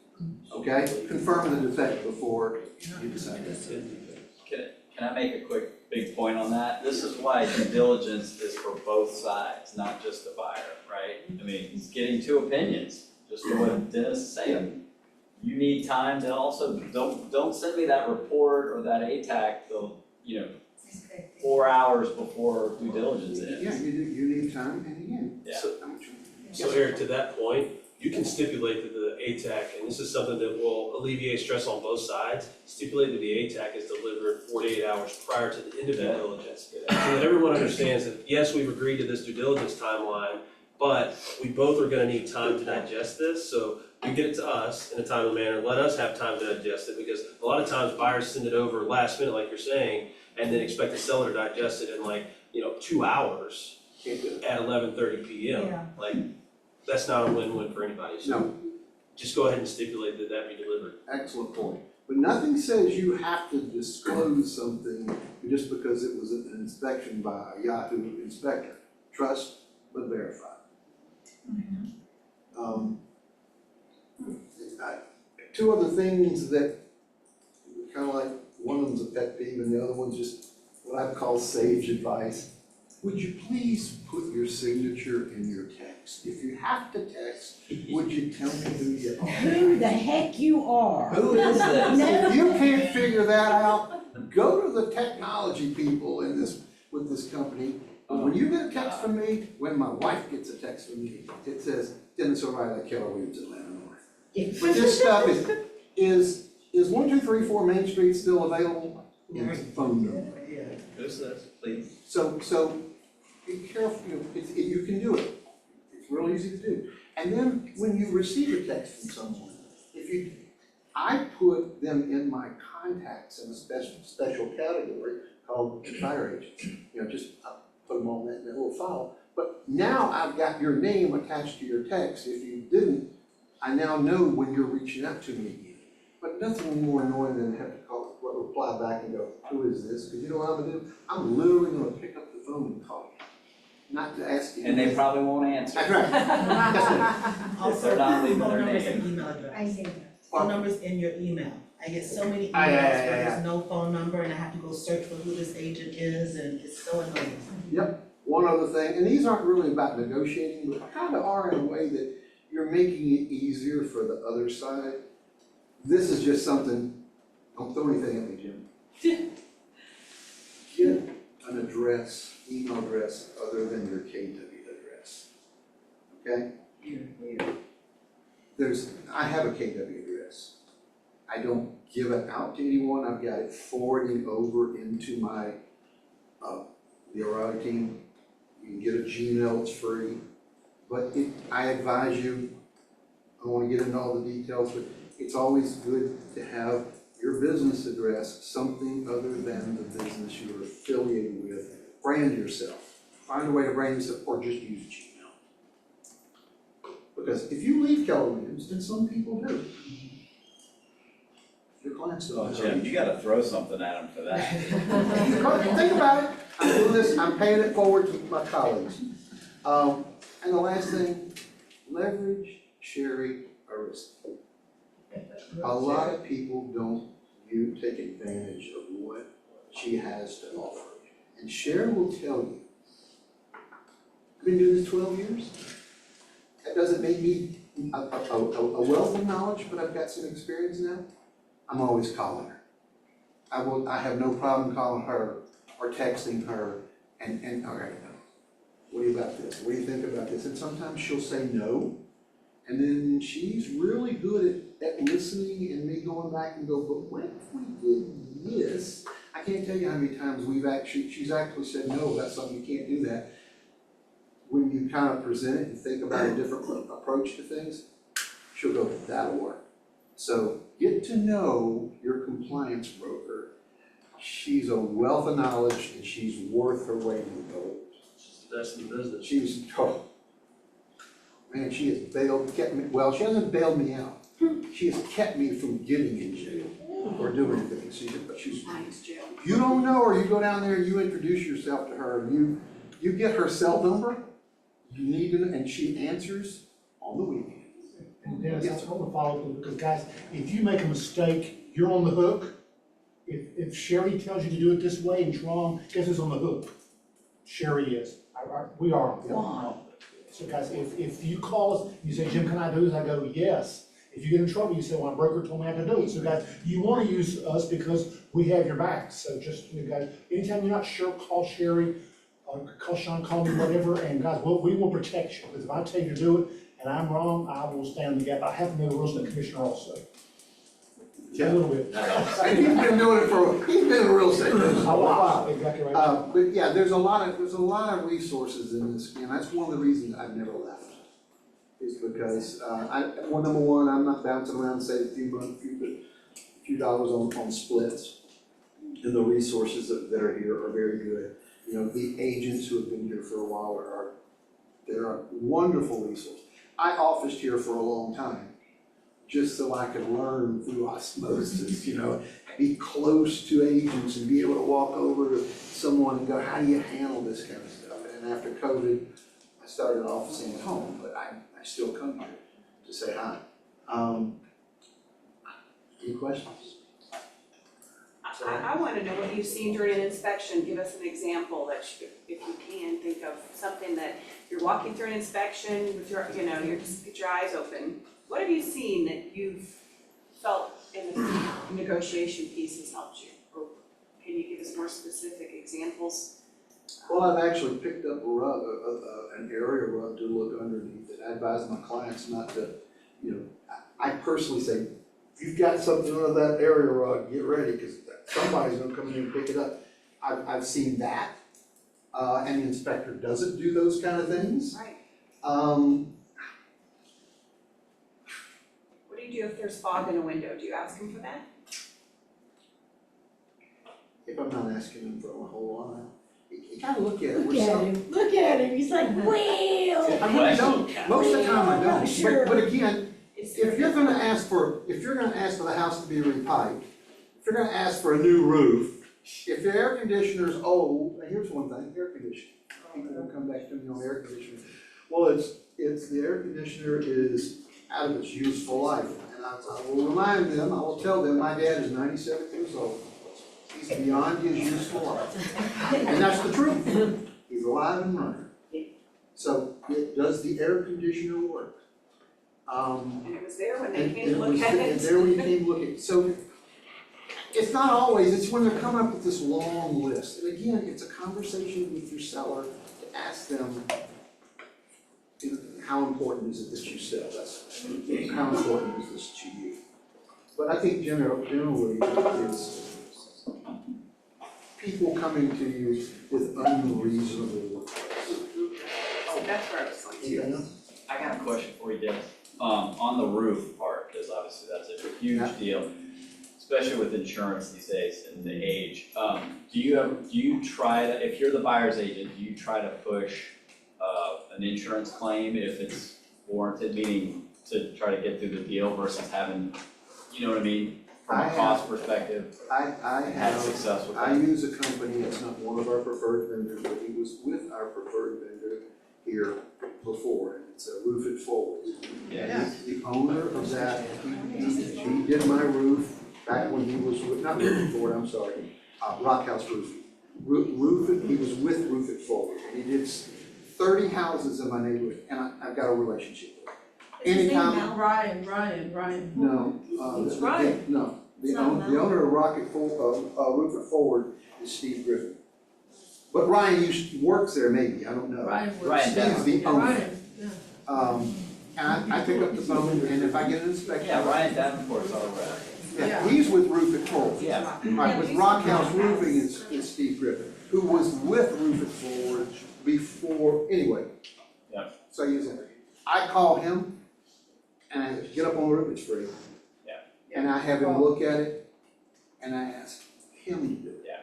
okay? Confirm the defect before you decide. Can I make a quick, big point on that? This is why due diligence is for both sides, not just the buyer, right? I mean, it's getting two opinions, just what Dennis is saying. You need time to also, don't send me that report or that ATAC till, 4 hours before due diligence ends. Yeah, you need time, and again, Yeah. So Eric, to that point, you can stipulate that the ATAC, and this is something that will alleviate stress on both sides, stipulate that the ATAC is delivered 48 hours prior to the end of due diligence. So that everyone understands that, yes, we've agreed to this due diligence timeline, but we both are gonna need time to digest this, so you get it to us in a timely manner, let us have time to digest it, because a lot of times buyers send it over last minute, like you're saying, and then expect the seller to digest it in 2 hours at 11:30 PM. Yeah. Like, that's not a win-win for anybody, so No, just go ahead and stipulate that that be delivered. excellent point. But nothing says you have to disclose something just because it was an inspection by a Yahoo inspector. Trust but verify. Two other things that kind of like, one of them's a pet peeve and the other one's just what I call sage advice. would you please put your signature in your text? If you have to text, would you tell me who you are? Who the heck you are? Who is this? If you can't figure that out, go to the technology people in this, with this company. When you get a text from me, when my wife gets a text from me, it says Dennis O'Reilly, Keller Williams, Atlanta North. But this stuff is 1234 Main Street still available? And phone number. Who's this, please? So be careful, you can do it. It's real easy to do. And then when you receive a text from someone, I put them in my contacts in a special category called fire agents. Just put them on that little file. But now I've got your name attached to your text. If you didn't, I now know when you're reaching out to me again. But nothing more annoying than have to reply back and go, who is this? Because you know what I'm gonna do? I'm literally gonna pick up the phone and call you, not to ask you. And they probably won't answer. That's right. That's If they're not leaving their Phone numbers name. and email address. I see. Phone numbers in your email. I get so many Ah, emails yeah, where yeah, there's no phone number and I have to go search for who this agent is and it's so annoying. Yep. One other thing, and these aren't really about negotiating, but kind of are in a way that you're making it easier for the other side. This is just something, don't throw anything at me, Jim. Get an address, email address other than your KW address. Okay? I have a KW address. I don't give it out to anyone. I've got it forwarding over into my, the O'Reilly team. You can get a Gmail, it's free. But I advise you, I don't wanna get into all the details, but it's always good to have your business address, something other than the business you're affiliated with. Brand yourself. Find a way to brand yourself, or just use Gmail. Because if you leave Keller Williams, then some people do. Your clients don't. Oh, Jim, you gotta throw something at them for that. Think about it. I'm doing this, I'm paying it forward to my colleagues. And the last thing, leverage Sherry Aristi. A lot of people don't take advantage of what she has to offer. And Sherry will tell you, I've been doing this 12 years. That doesn't make me a wealth of knowledge, but I've got some experience now. I'm always calling her. I have no problem calling her or texting her and all right, what do you about this? What do you think about this? And sometimes she'll say no. And then she's really good at listening and me going back and go, but what if we did this? I can't tell you how many times she's actually said, no, that's something, you can't do that. When you kind of present it and think about a different approach to things, she'll go, that'll work. So get to know your compliance broker. She's a wealth of knowledge and she's worth her weight in gold. She's the best in the business. Man, she has kept me, well, she hasn't bailed me out. She has kept me from getting in jail or doing things. You don't know her, you go down there and you introduce yourself to her, and you get her cell number, you need to, and she answers on the weekend. And Dennis, I want to follow up because guys, if you make a mistake, you're on the hook. If Sherry tells you to do it this way and it's wrong, guess who's on the hook? Sherry is. We are on the hook. So guys, if you call us, you say, Jim, can I do this? I go, yes. If you get in trouble, you say, well, my broker told me I could do it. So guys, you want to use us because we have your back. So just, guys, anytime you're not sure, call Sherry, call Sean, call me, whatever. And guys, we will protect you. Because if I tell you to do it and I'm wrong, I will stand in the gap. I happen to be a real estate commissioner also. Yeah. A little bit. And he's been doing it he's been in real estate business A while, exactly right. But yeah, there's a lot of resources in this, and that's one of the reasons I've never left. Is because, number one, I'm not bouncing around and saving a few dollars on splits. And the resources that are here are very good. The agents who have been here for a while they're a wonderful resource. I officed here for a long time, just so I could learn through osmosis, be close to agents and be able to walk over to someone and go, how do you handle this kind of stuff? And after COVID, I started officing at home, but I still come here to say hi. Any questions? I wanna know what you've seen during an inspection, give us an example that you, if you can, think of something that you're walking through an inspection with your, you're just, get your eyes open. What have you seen that you've felt in the negotiation piece has helped you? Or can you give us more specific examples? Well, I've actually picked up a rug, an area rug to look underneath it. I advise my clients not to, I personally say, if you've got something under that area rug, get ready, because somebody's gonna come in and pick it up. I've seen that, and the inspector doesn't do those kind of things. Right. What do you do if there's fog in a window? Do you ask them for that? If I'm not asking them for a whole lot, you gotta look at it. Look at him, he's like, well. I really don't, most of the time I don't, Sure. but again, if you're gonna ask for the house to be repiped, if you're gonna ask for a new roof, if your air conditioner's old, and here's one thing, air conditioning. People will come back to me on air conditioning. Well, it's the air conditioner is out of its useful life, and I will remind them, I will tell them, my dad is 97 years old. He's beyond his useful life, and that's the truth. He's alive and running. So, does the air conditioner work? And it was there when they And came to look at and it. there we came looking, so it's not always, it's when they're coming up with this long list. And again, it's a conversation with your seller to ask them, how important is it that you sell? That's, how important is this to you? But I think generally it's people coming to you with unreasonable requests. Oh, that's where I was going to. Anything else? I got a question for you, Dennis. On the roof part, because obviously that's a huge deal, especially with insurance these days and the age. Do you try to, if you're the buyer's agent, do you try to push an insurance claim if it's warranted, meaning to try to get through the deal versus having, you know what I mean? From a cost perspective, I had success with that. I use a company, it's not one of our preferred vendors, but he was with our preferred vendor here before, and it's a Roof It Forward. Yeah. The owner of that, he did my roof back when he was with, not Roof It Forward, I'm sorry, Rock House Roofing. He was with Roof It Forward, and he did 30 houses in my neighborhood, and I've got a relationship with him. Anytime. Ryan. No, It's Ryan. No, It's the not owner of Roof It Forward is Steve Griffin. But Ryan works there maybe, I don't know. Ryan works. Ryan Steve's the owner. Ryan, yeah. And I pick up the phone, and if I get an inspection. Yeah, Ryan Davenport's all right. Yeah, he's with Roof It Forward. Yeah. Right, with Rock House Roofing is Steve Griffin, who was with Roof It Forward before, anyway. Yeah. So I call him, and I get up on the roof, it's free. Yeah. And I have him look at it, and I ask him to do it. Yeah.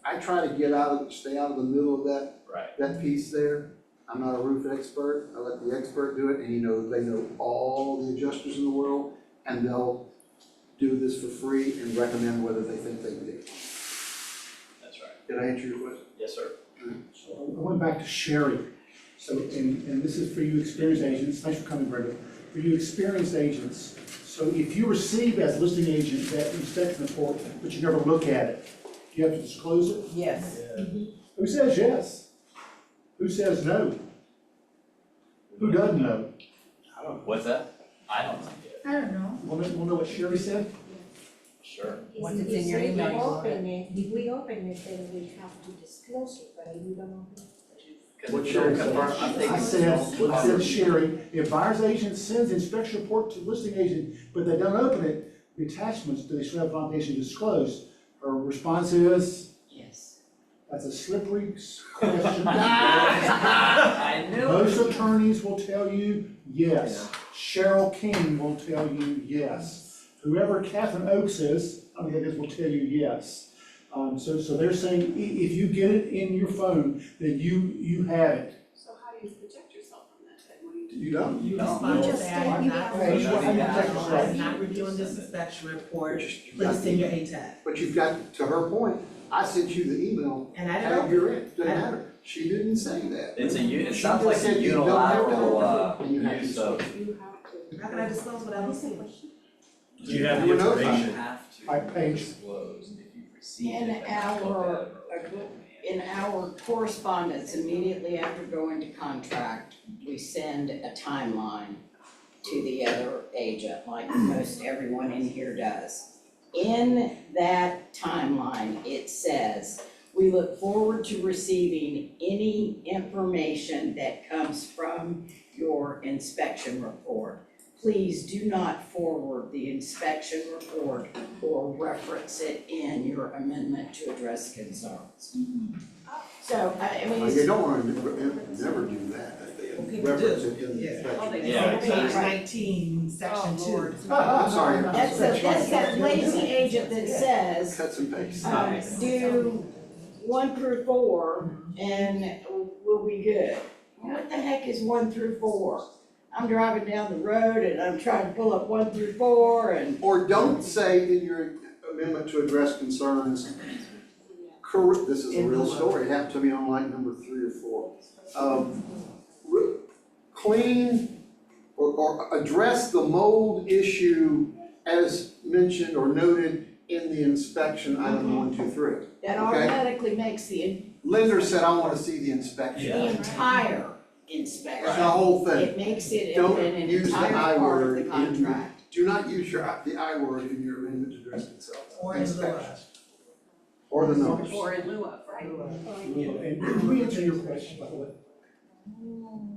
I try to stay out of the middle of that piece there. I'm not a roof expert, I let the expert do it, and they know all the adjusters in the world, and they'll do this for free and recommend whether they think they can do it. That's right. Did I answer your question? Yes, sir. So I went back to Sherry. So, and this is for you experienced agents, thanks for coming, Brenda. For you experienced agents, so if you receive as a listing agent that inspection report, but you never look at it, do you have to disclose it? Yes. Who says yes? Who says no? Who doesn't know? What's that? I don't think it. I don't know. We'll know what Sherry said? Sure. Once it's in your email, you want it. If we open it, then we have to disclose it, but we don't open it. What Sherry said. I said, Sherry, if buyer's agent sends inspection report to listing agent, but they don't open it, the attachments, do they still have an obligation to disclose? Her response is, Yes. that's a slippery question. I knew it. Most attorneys will tell you yes. Cheryl King will tell you yes. Whoever Catherine Oakes is, I think it will tell you yes. So they're saying if you get it in your phone, then you have it. So how do you protect yourself from that, Ted? What do you do? You don't? You No. respond to Just that, say I'm you not have- reviewing Well, this I inspection, think I'm not reviewing this inspection report, You've please got- send your ATAG. But you've got, to her point, I sent you the email, And I tag didn't you're open in, doesn't matter. She didn't say that. It She sounds just like said a you don't have to unilateral, open it, and you have to use of. You have to. How can I disclose what I don't see? Do you have You the know, information? have By page. disclose if you In our correspondence immediately after going to contract, we send a timeline to the other agent, like most everyone in here does. In that timeline, it says, we look forward to receiving any information that comes from your inspection report. Please do not forward the inspection report or reference it in your amendment to address concerns. So, I mean, Well, you don't wanna never do that. People Reference do. it in the Yeah. inspection. Yeah, Page 19, section 2. I'm sorry. that's that lazy agent that says, Cut some paste. do 1 through 4 and we'll be good. What the heck is 1 through 4? I'm driving down the road and I'm trying to pull up 1 through 4 and. Or don't say in your amendment to address concerns, this is a real story, it happened to me on line number 3 or 4. Clean or address the mold issue as mentioned or noted in the inspection item 1, 2, 3. That Okay. automatically makes the Lender said, I wanna see the inspection. entire inspection. The whole thing. It makes it Don't an use the I entire part of word the in- contract. Do not use the I word in your amendment to address concerns. Or in lieu of. Inspections. Or the numbers. Or in lieu of, right? Yeah, and can we answer your question, by the way?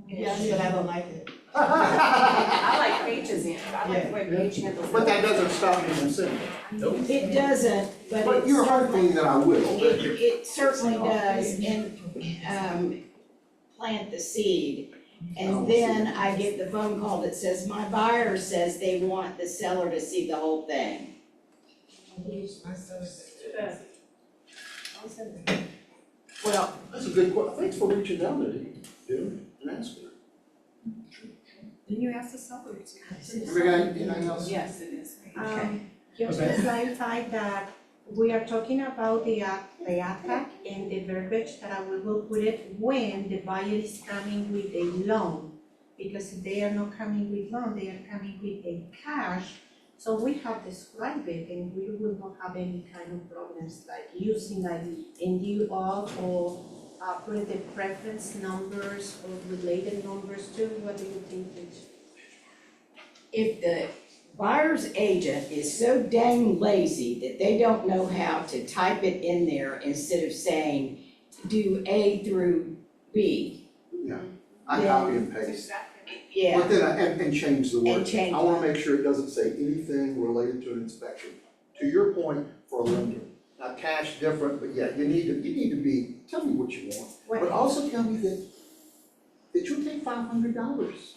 Yeah, but I don't like it. I like Page's in, I like the way Page handles it. But that doesn't stop me from saying it. It doesn't, but But it you're certainly, hoping that I will. it certainly does, and, plant the seed. And then I get the phone call that says, my buyer says they want the seller to see the whole thing. Well, that's a good question. Thanks for reaching down there, dude, and asking her. Didn't you ask the sellers? Anything else? Yes, it is. Just to clarify that we are talking about the attack and the verbiage that we will put it when the buyer is coming with a loan. Because if they are not coming with loan, they are coming with a cash. So we have described it and we will not have any kind of problems like using like in lieu of or putting the preference numbers or related numbers to, what do you think, Rich? If the buyer's agent is so dang lazy that they don't know how to type it in there instead of saying, do A through B. Yeah, I copy and paste. Yeah, But then and change the word. And change I wanna make sure it doesn't say anything related to an inspection. To your point, for a lender. Now, cash different, but yeah, you need to be, tell me what you want. But also tell me that you'll take $500.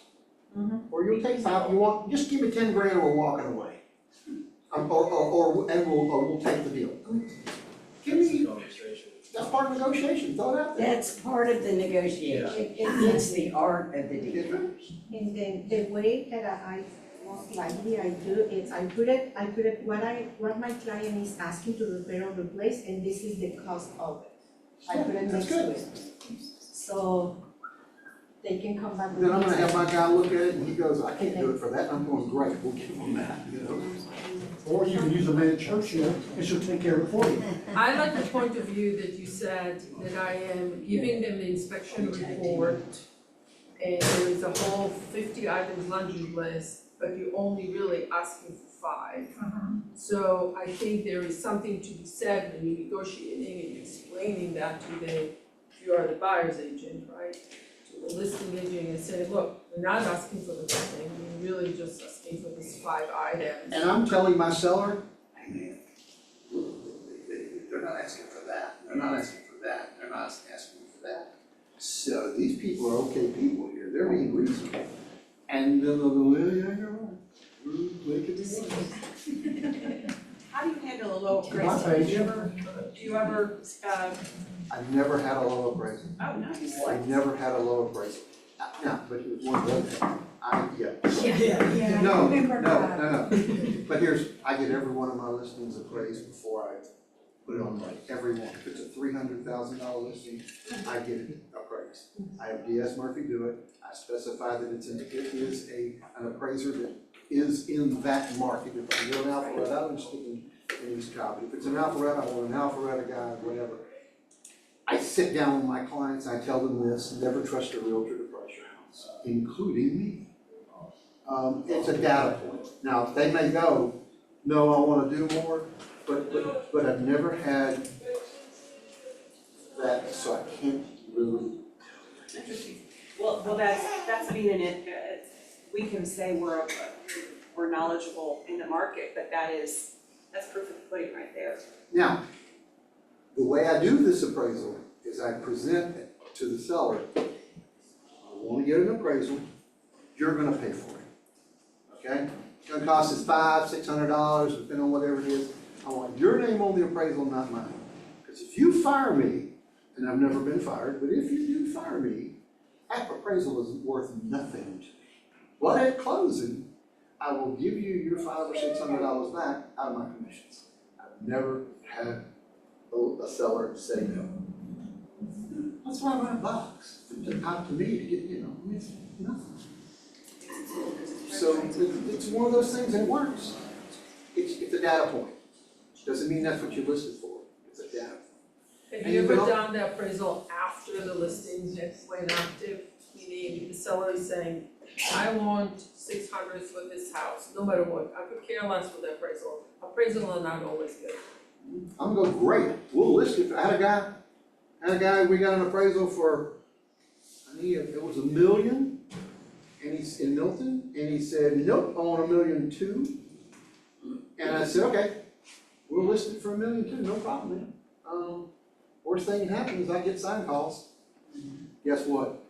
Or you'll take just give me 10 grand or we're walking away. We'll take the deal. Give me, that's part of negotiation, throw it out there. that's part of the negotiation. It's the art of the deal. And then the way that I most likely I do is I put it what my client is asking to repair or replace, and this is the cost of it. I put it That's next to good. it. So they can come back with. Then I'm gonna have my guy look at it and he goes, I can't do it for that, I'm going, great, we'll give him that, you know? Or you can use a man Churchill and she'll take care of it for you. I like the point of view that you said that I am giving them the inspection report and there is a whole 50 items laundry list, but you're only really asking for 5. So I think there is something to be said when you're negotiating and explaining that to if you are the buyer's agent, right? To the listing agent and say, look, we're not asking for the whole thing, we're really just asking for these 5 items. And I'm telling my seller, hey man, they're not asking for that, they're not asking for that, they're not asking for that. So these people are okay people here, they're being reasonable. And then they'll go, well, yeah, you're right. Look at this. How do you handle a low My appraisal? page. Do you ever, I've never had a low appraisal. oh, nice. I've never had a low appraisal. Now, but it was one of those things. Yeah, I No, remember that. no. But I get every one of my listings appraised before I put it on the market. Every one. If it's a $300,000 listing, I get it appraised. I have DS Murphy do it. I specify that it is an appraiser that is in that market. If I'm going out for it, I'm sticking and he's copied. If it's an Alpharetta, I want an Alpharetta guy, whatever. I sit down with my clients, I tell them this, never trust a realtor to price your house, including me. It's a data point. Now, they may go, no, I wanna do more, but I've never had that, so I can't really. Interesting. Well, that's meaning it, we can say we're knowledgeable in the market, but that's proof of the pudding right there. Now, the way I do this appraisal is I present it to the seller. I wanna get an appraisal, you're gonna pay for it, okay? It's gonna cost us $500-600, depending on whatever it is. I want your name on the appraisal, not mine. Because if you fire me, and I've never been fired, but if you do fire me, that appraisal is worth nothing to me. But at closing, I will give you your $500 or $600 back out of my commissions. I've never had a seller say no. That's why I run a box, to talk to me to get, it's nothing. So it's one of those things that works. It's a data point. Doesn't mean that's what you listed for. It's a data point. Have And you you ever can al- done the appraisal after the listing went active? Meaning the seller is saying, I want 600 for this house, no matter what, I could care less with the appraisal. Appraisal are not always good. I'm gonna go, great, we'll list it. I had a guy, we got an appraisal for, I think it was $1 million, and he's in Milton, and he said, nope, I want $1.2 million. And I said, okay, we'll list it for $1.2 million, no problem, man. Worst thing that happens is I get sign calls. Guess what?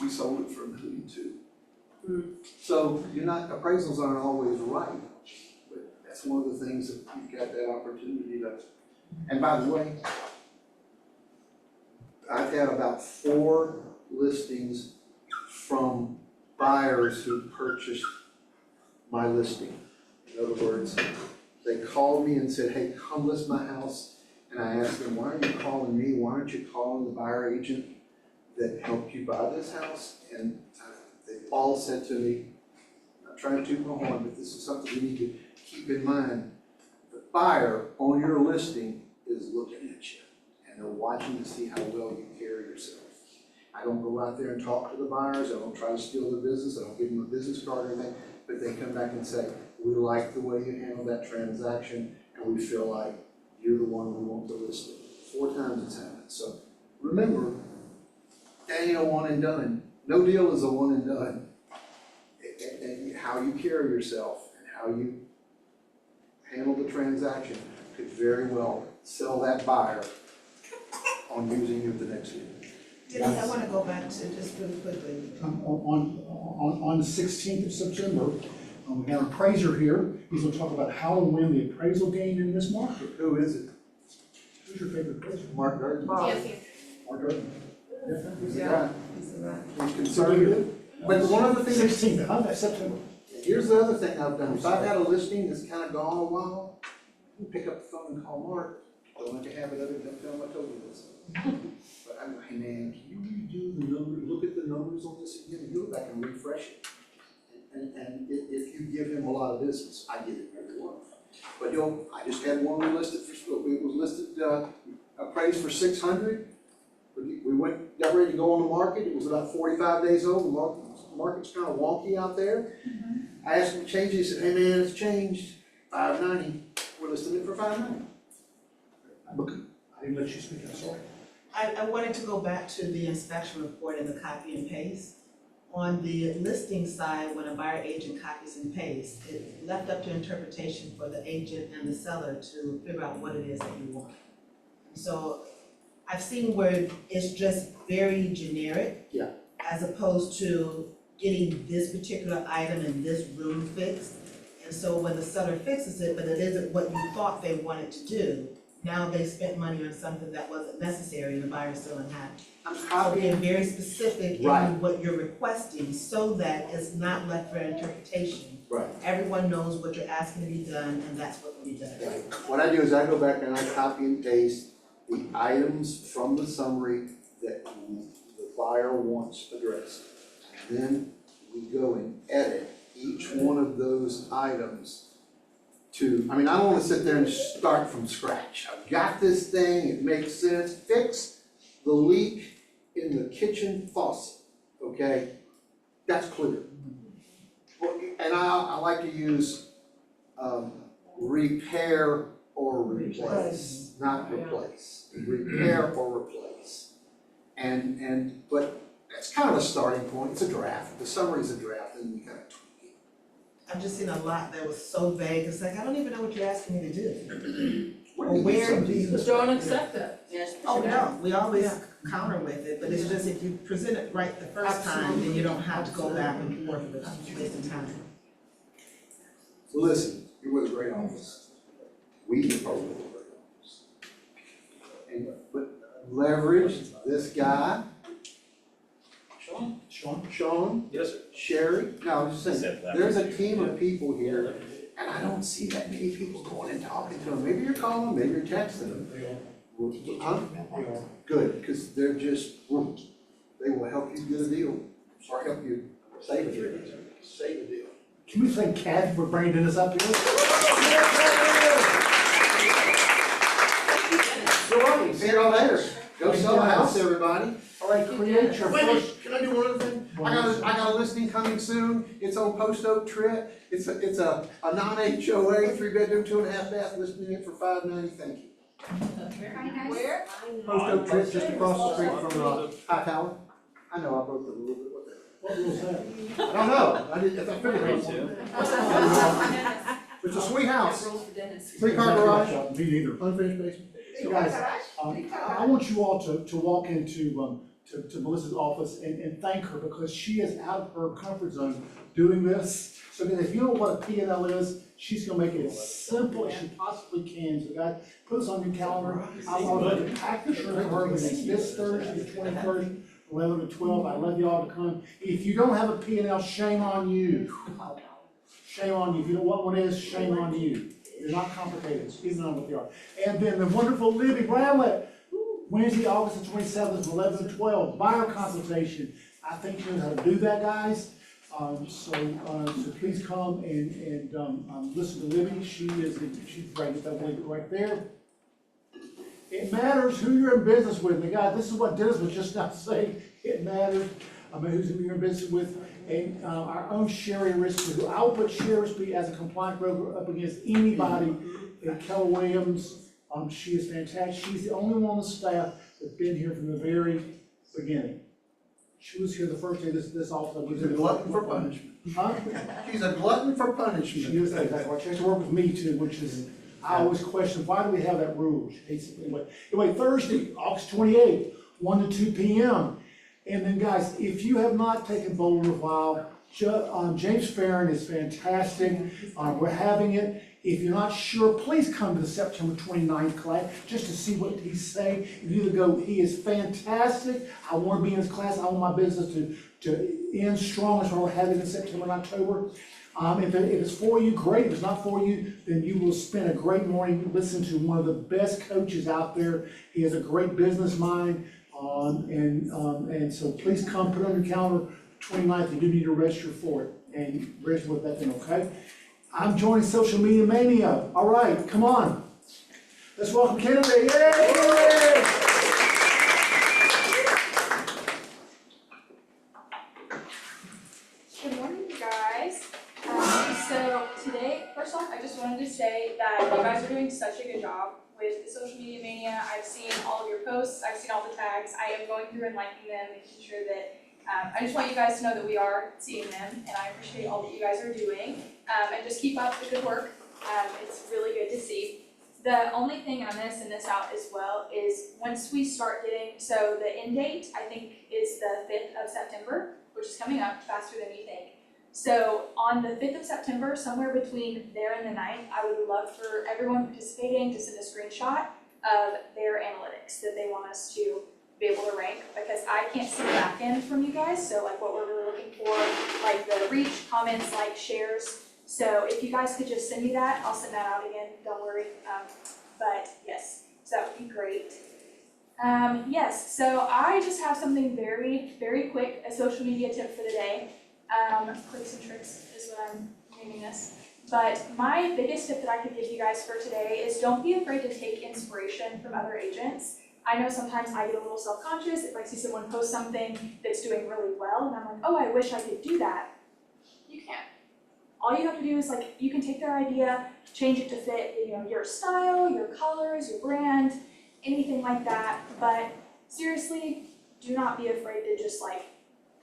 We sold it for $1.2 million. So appraisals aren't always right, but that's one of the things that you've got that opportunity to. And by the way, I've had about 4 listings from buyers who purchased my listing. In other words, they called me and said, hey, come list my house. And I asked them, why are you calling me? Why aren't you calling the buyer agent that helped you buy this house? And they all said to me, I'm not trying to toot my horn, but this is something we need to keep in mind. The buyer on your listing is looking at you, and they're watching to see how well you carry yourself. I don't go out there and talk to the buyers, I don't try to steal their business, I don't give them a business card or anything, but they come back and say, we like the way you handle that transaction, and we feel like you're the one we want to list it. 4 times it's happened. So remember, that ain't a one and done. No deal is a one and done. And how you carry yourself and how you handle the transaction could very well sell that buyer on using you the next year. Dennis, I wanna go back to just really quickly. On the 16th of September, we have an appraiser here. He's gonna talk about how and when the appraisal game in this market. Who is it? Who's your favorite appraiser? Mark Gardner? Yes, Mark Gardner. He's the guy. He's the right. He's conservative. But one of the things, 16th, how about September? here's the other thing I've done. If I've had a listing that's kind of gone a while, you pick up the phone and call Mark. Don't make a habit of it, don't tell him I told you this. But I'm like, hey man, can you redo the numbers, look at the numbers on this again, and go back and refresh it. And if you give him a lot of business, I get it very well. But I just had one we listed for, it was listed, appraised for 600. We got ready to go on the market, it was about 45 days old, the market's kind of wonky out there. I asked him to change it, he said, hey man, it's changed, $590, we're listing it for $590. I didn't let you speak, I'm sorry. I wanted to go back to the inspection report and the copy and paste. On the listing side, when a buyer agent copies and pastes, it's left up to interpretation for the agent and the seller to figure out what it is that you want. So I've seen where it's just very generic. Yeah. As opposed to getting this particular item in this room fixed. And so when the seller fixes it, but it isn't what you thought they wanted to do, now they spent money on something that wasn't necessary and the buyer's still unhappy. So being very specific Right. in what you're requesting so that it's not left for interpretation. Right. Everyone knows what you're asking to be done and that's what will be done. Right. What I do is I go back and I copy and paste the items from the summary that the buyer wants addressed. Then we go and edit each one of those items I mean, I don't wanna sit there and start from scratch. I've got this thing, it makes sense, fix the leak in the kitchen faucet, okay? That's clear. Well, and I like to use, repair or replace, not replace. Repair or replace. But that's kind of a starting point, it's a draft, the summary is a draft, and you kind of tweak it. I've just seen a lot that was so vague, it's like, I don't even know what you're asking me to do. What Or do you where some do you? Just don't accept that. Yes. Oh, no, we always counter with it, but it's just if you present it right the first time, then you don't have to go back and forth with it, wasting time. So listen, you're with a great office. We are with a great office. And, but leverage this guy, Sean, Yes, sir. Sherry, no, I'm just saying, there's a team of people here, and I don't see that many people going and talking to them. Maybe you're calling, maybe you're texting them. Huh? Good, because they're just, they will help you get a deal, or help you save a deal. Save a deal. Can we thank Kathy for bringing us up here? You're welcome, see you all later. Go sell a house, everybody. All right, create your Wait, first. can I do one other thing? I got a listing coming soon, it's on Post Oak Trip, it's a non-HOA, 3-bedroom, 2.5 bath, listing it for $590, thank you. Where? Post Oak Trip, just across the street from, High Tower. I know, I broke the rule, but What was that? I don't know, I figured it was. It's a sweet house, Rules for Dennis. 3-car garage, Me neither. unfinished basement. So guys, I want you all to walk into, to Melissa's office and thank her because she is out of her comfort zone doing this. So guys, if you know what a P&L is, she's gonna make it as simple as she possibly can. So guys, put this on your calendar. I'm going to pack this room for her this Thursday, the 21st, 11 to 12. I love you all to come. If you don't have a P&L, shame on you. Shame on you. If you know what one is, shame on you. They're not complicated, even on what they are. And then the wonderful Libby Bramlett, Wednesday, August the 27th, 11 to 12, buyer consultation. I think she knows how to do that, guys. So please come and listen to Libby. She's right, get that link right there. It matters who you're in business with. And guys, this is what Dennis was just now saying. It matters. Who's you're in business with. And our own Sherry Rispy, who I'll put Sherry Rispy as a compliant broker up against anybody. And Keller Williams, she is fantastic. She's the only one on the staff that's been here from the very beginning. She was here the first day this office. She's a glutton for punishment. Huh? She's a glutton for She punishment. is exactly. She has to work with me too, which is, I always question, why do we have that rule? She hates it anyway, Thursday, August 28th, 1 to 2 p.m. And then guys, if you have not taken Boulder in a while, James Farron is fantastic. We're having it. If you're not sure, please come to the September 29th class just to see what he's saying. You either go, he is fantastic. I want to be in his class. I want my business to end strong. That's why we're having it in September and October. If it's for you, great. If it's not for you, then you will spend a great morning listening to one of the best coaches out there. He has a great business mind. And so please come, put it on your calendar, 29th, you do need to register for it, and register with that thing, okay? I'm joining Social Media Mania, all right, come on. Let's welcome Kennedy, yay! Good morning, guys. So today, first off, I just wanted to say that you guys are doing such a good job with the Social Media Mania. I've seen all of your posts, I've seen all the tags. I am going through and liking them, making sure that, I just want you guys to know that we are seeing them, and I appreciate all that you guys are doing. And just keep up the good work. It's really good to see. The only thing I'm gonna send this out as well is once we start getting, so the end date, I think, is the 5th of September, which is coming up faster than you think. So on the 5th of September, somewhere between there and the 9th, I would love for everyone participating to send a screenshot of their analytics that they want us to be able to rank, because I can't see the back end from you guys, so like what we're really looking for, like the reach, comments, like shares. So if you guys could just send me that, I'll send that out again, don't worry. But yes, so that would be great. Yes, so I just have something very, very quick, a social media tip for the day. Clicks and tricks is what I'm naming this. But my biggest tip that I could give you guys for today is don't be afraid to take inspiration from other agents. I know sometimes I get a little self-conscious if I see someone post something that's doing really well and I'm like, oh, I wish I could do that. You can't. All you have to do is like, you can take their idea, change it to fit, your style, your colors, your brand, anything like that. But seriously, do not be afraid to just like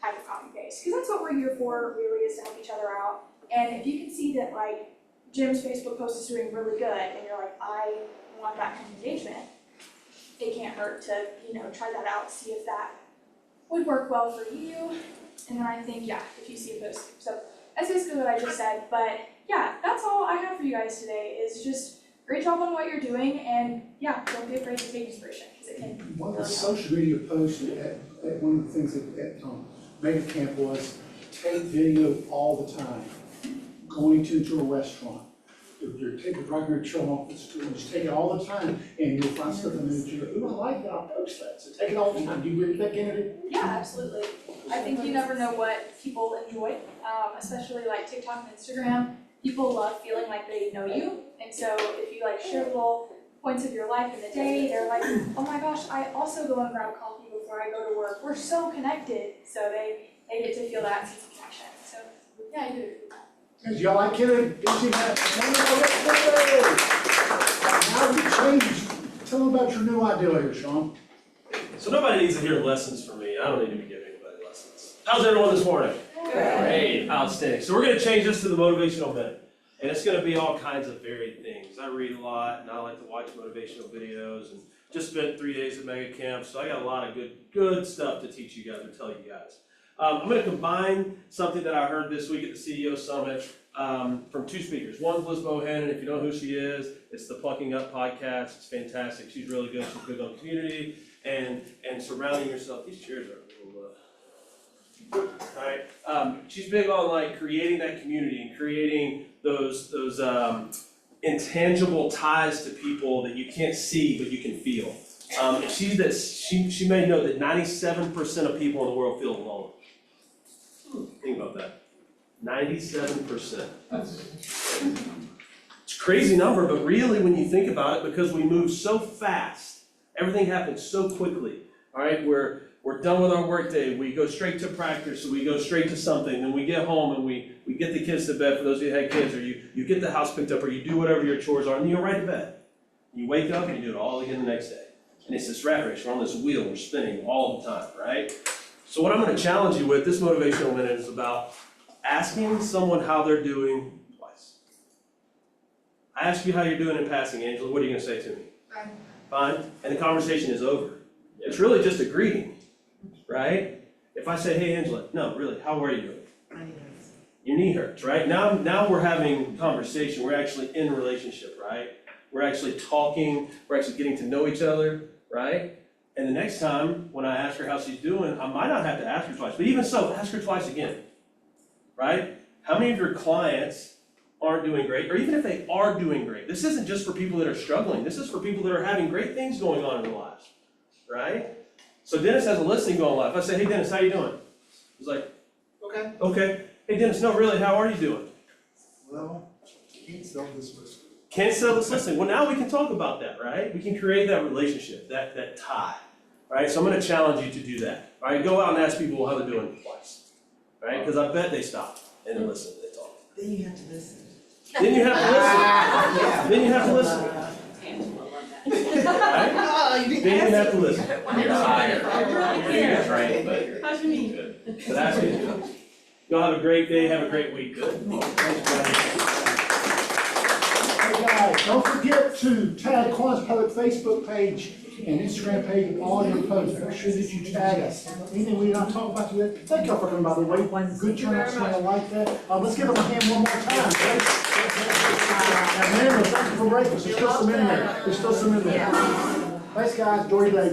kind of copy paste, because that's what we're here for, really, is to help each other out. And if you can see that like Jim's Facebook post is doing really good and you're like, I want that kind of engagement, it can't hurt to, try that out, see if that would work well for you. And then I think, yeah, if you see a post. So that's basically what I just said. But yeah, that's all I have for you guys today, is just great job on what you're doing, and yeah, don't be afraid to take inspiration, because it can One of really the help. social media posts at one of the things at Mega Camp was take video all the time. Going to a restaurant, you're taking your children off at school, just take it all the time, and you'll find something that you go, ooh, I like that, I'll post that. So take it all the time. Do you agree with that, Kennedy? Yeah, absolutely. I think you never know what people enjoy, especially like TikTok and Instagram. People love feeling like they know you, and so if you like share little points of your life in the day, they're like, oh my gosh, I also go and grab coffee before I go to work. We're so connected, so they get to feel that sense of connection. So yeah, I do agree with that. Did y'all like Kennedy? Did you have? Now you changed. Tell them about your new idea here, Sean. So nobody needs to hear lessons from me. I don't need to be giving anybody lessons. How's everyone this morning? Great, outstanding. So we're gonna change this to the motivational minute. And it's gonna be all kinds of varied things. I read a lot and I like to watch motivational videos, and just spent 3 days at Mega Camp, so I got a lot of good stuff to teach you guys or tell you guys. I'm gonna combine something that I heard this week at the CEO Summit from two speakers. One's Liz Bohannon. If you know who she is, it's the Plucking Up podcast. It's fantastic. She's really good. She's big on community and surrounding yourself. These chairs are a little right. She's big on like creating that community and creating those intangible ties to people that you can't see but you can feel. She may know that 97% of people in the world feel alone. Think about that. 97%. It's a crazy number, but really when you think about it, because we move so fast, everything happens so quickly. All right, we're done with our workday, we go straight to practice, or we go straight to something, then we get home and we get the kids to bed, for those of you who had kids, or you get the house picked up, or you do whatever your chores are, and you go right to bed. You wake up and you do it all again the next day. And it's this rat race, we're on this wheel, we're spinning all the time, right? So what I'm gonna challenge you with, this motivational minute is about asking someone how they're doing twice. I ask you how you're doing in passing, Angela, what are you gonna say to me? Fine. Fine, and the conversation is over. It's really just a greeting, right? If I say, hey Angela, no, really, how are you doing? My knee hurts. Your knee hurts, right? Now we're having conversation, we're actually in a relationship, right? We're actually talking, we're actually getting to know each other, right? And the next time, when I ask her how she's doing, I might not have to ask her twice, but even so, ask her twice again, right? How many of your clients aren't doing great, or even if they are doing great? This isn't just for people that are struggling, this is for people that are having great things going on in their lives, right? So Dennis has a listing going live. If I say, hey Dennis, how you doing? He's like, okay. Okay. Hey Dennis, no really, how are you doing? Well, can't sell this listing. Can't sell this listing. Well, now we can talk about that, right? We can create that relationship, that tie, right? So I'm gonna challenge you to do that, all right? Go out and ask people how they're doing twice, right? Because I bet they stop and then listen, they talk. Then you have to listen. Then you have to listen. Then you have to listen. Right? Then you have to listen. You're hired. You're trained, but How's your knee? good. But that's good. Y'all have a great day, have a great week. Good. Hey guys, don't forget to tag Quan's Public Facebook page and Instagram page with all your posts. Make sure that you tag us. Anything we don't talk about today. Thank y'all for coming, by the way. Good turnout, so I like that. Let's give them a hand one more time. And Amanda, thank you for breakfast. There's still some in there. There's still some in there. Thanks, guys. Enjoy your day.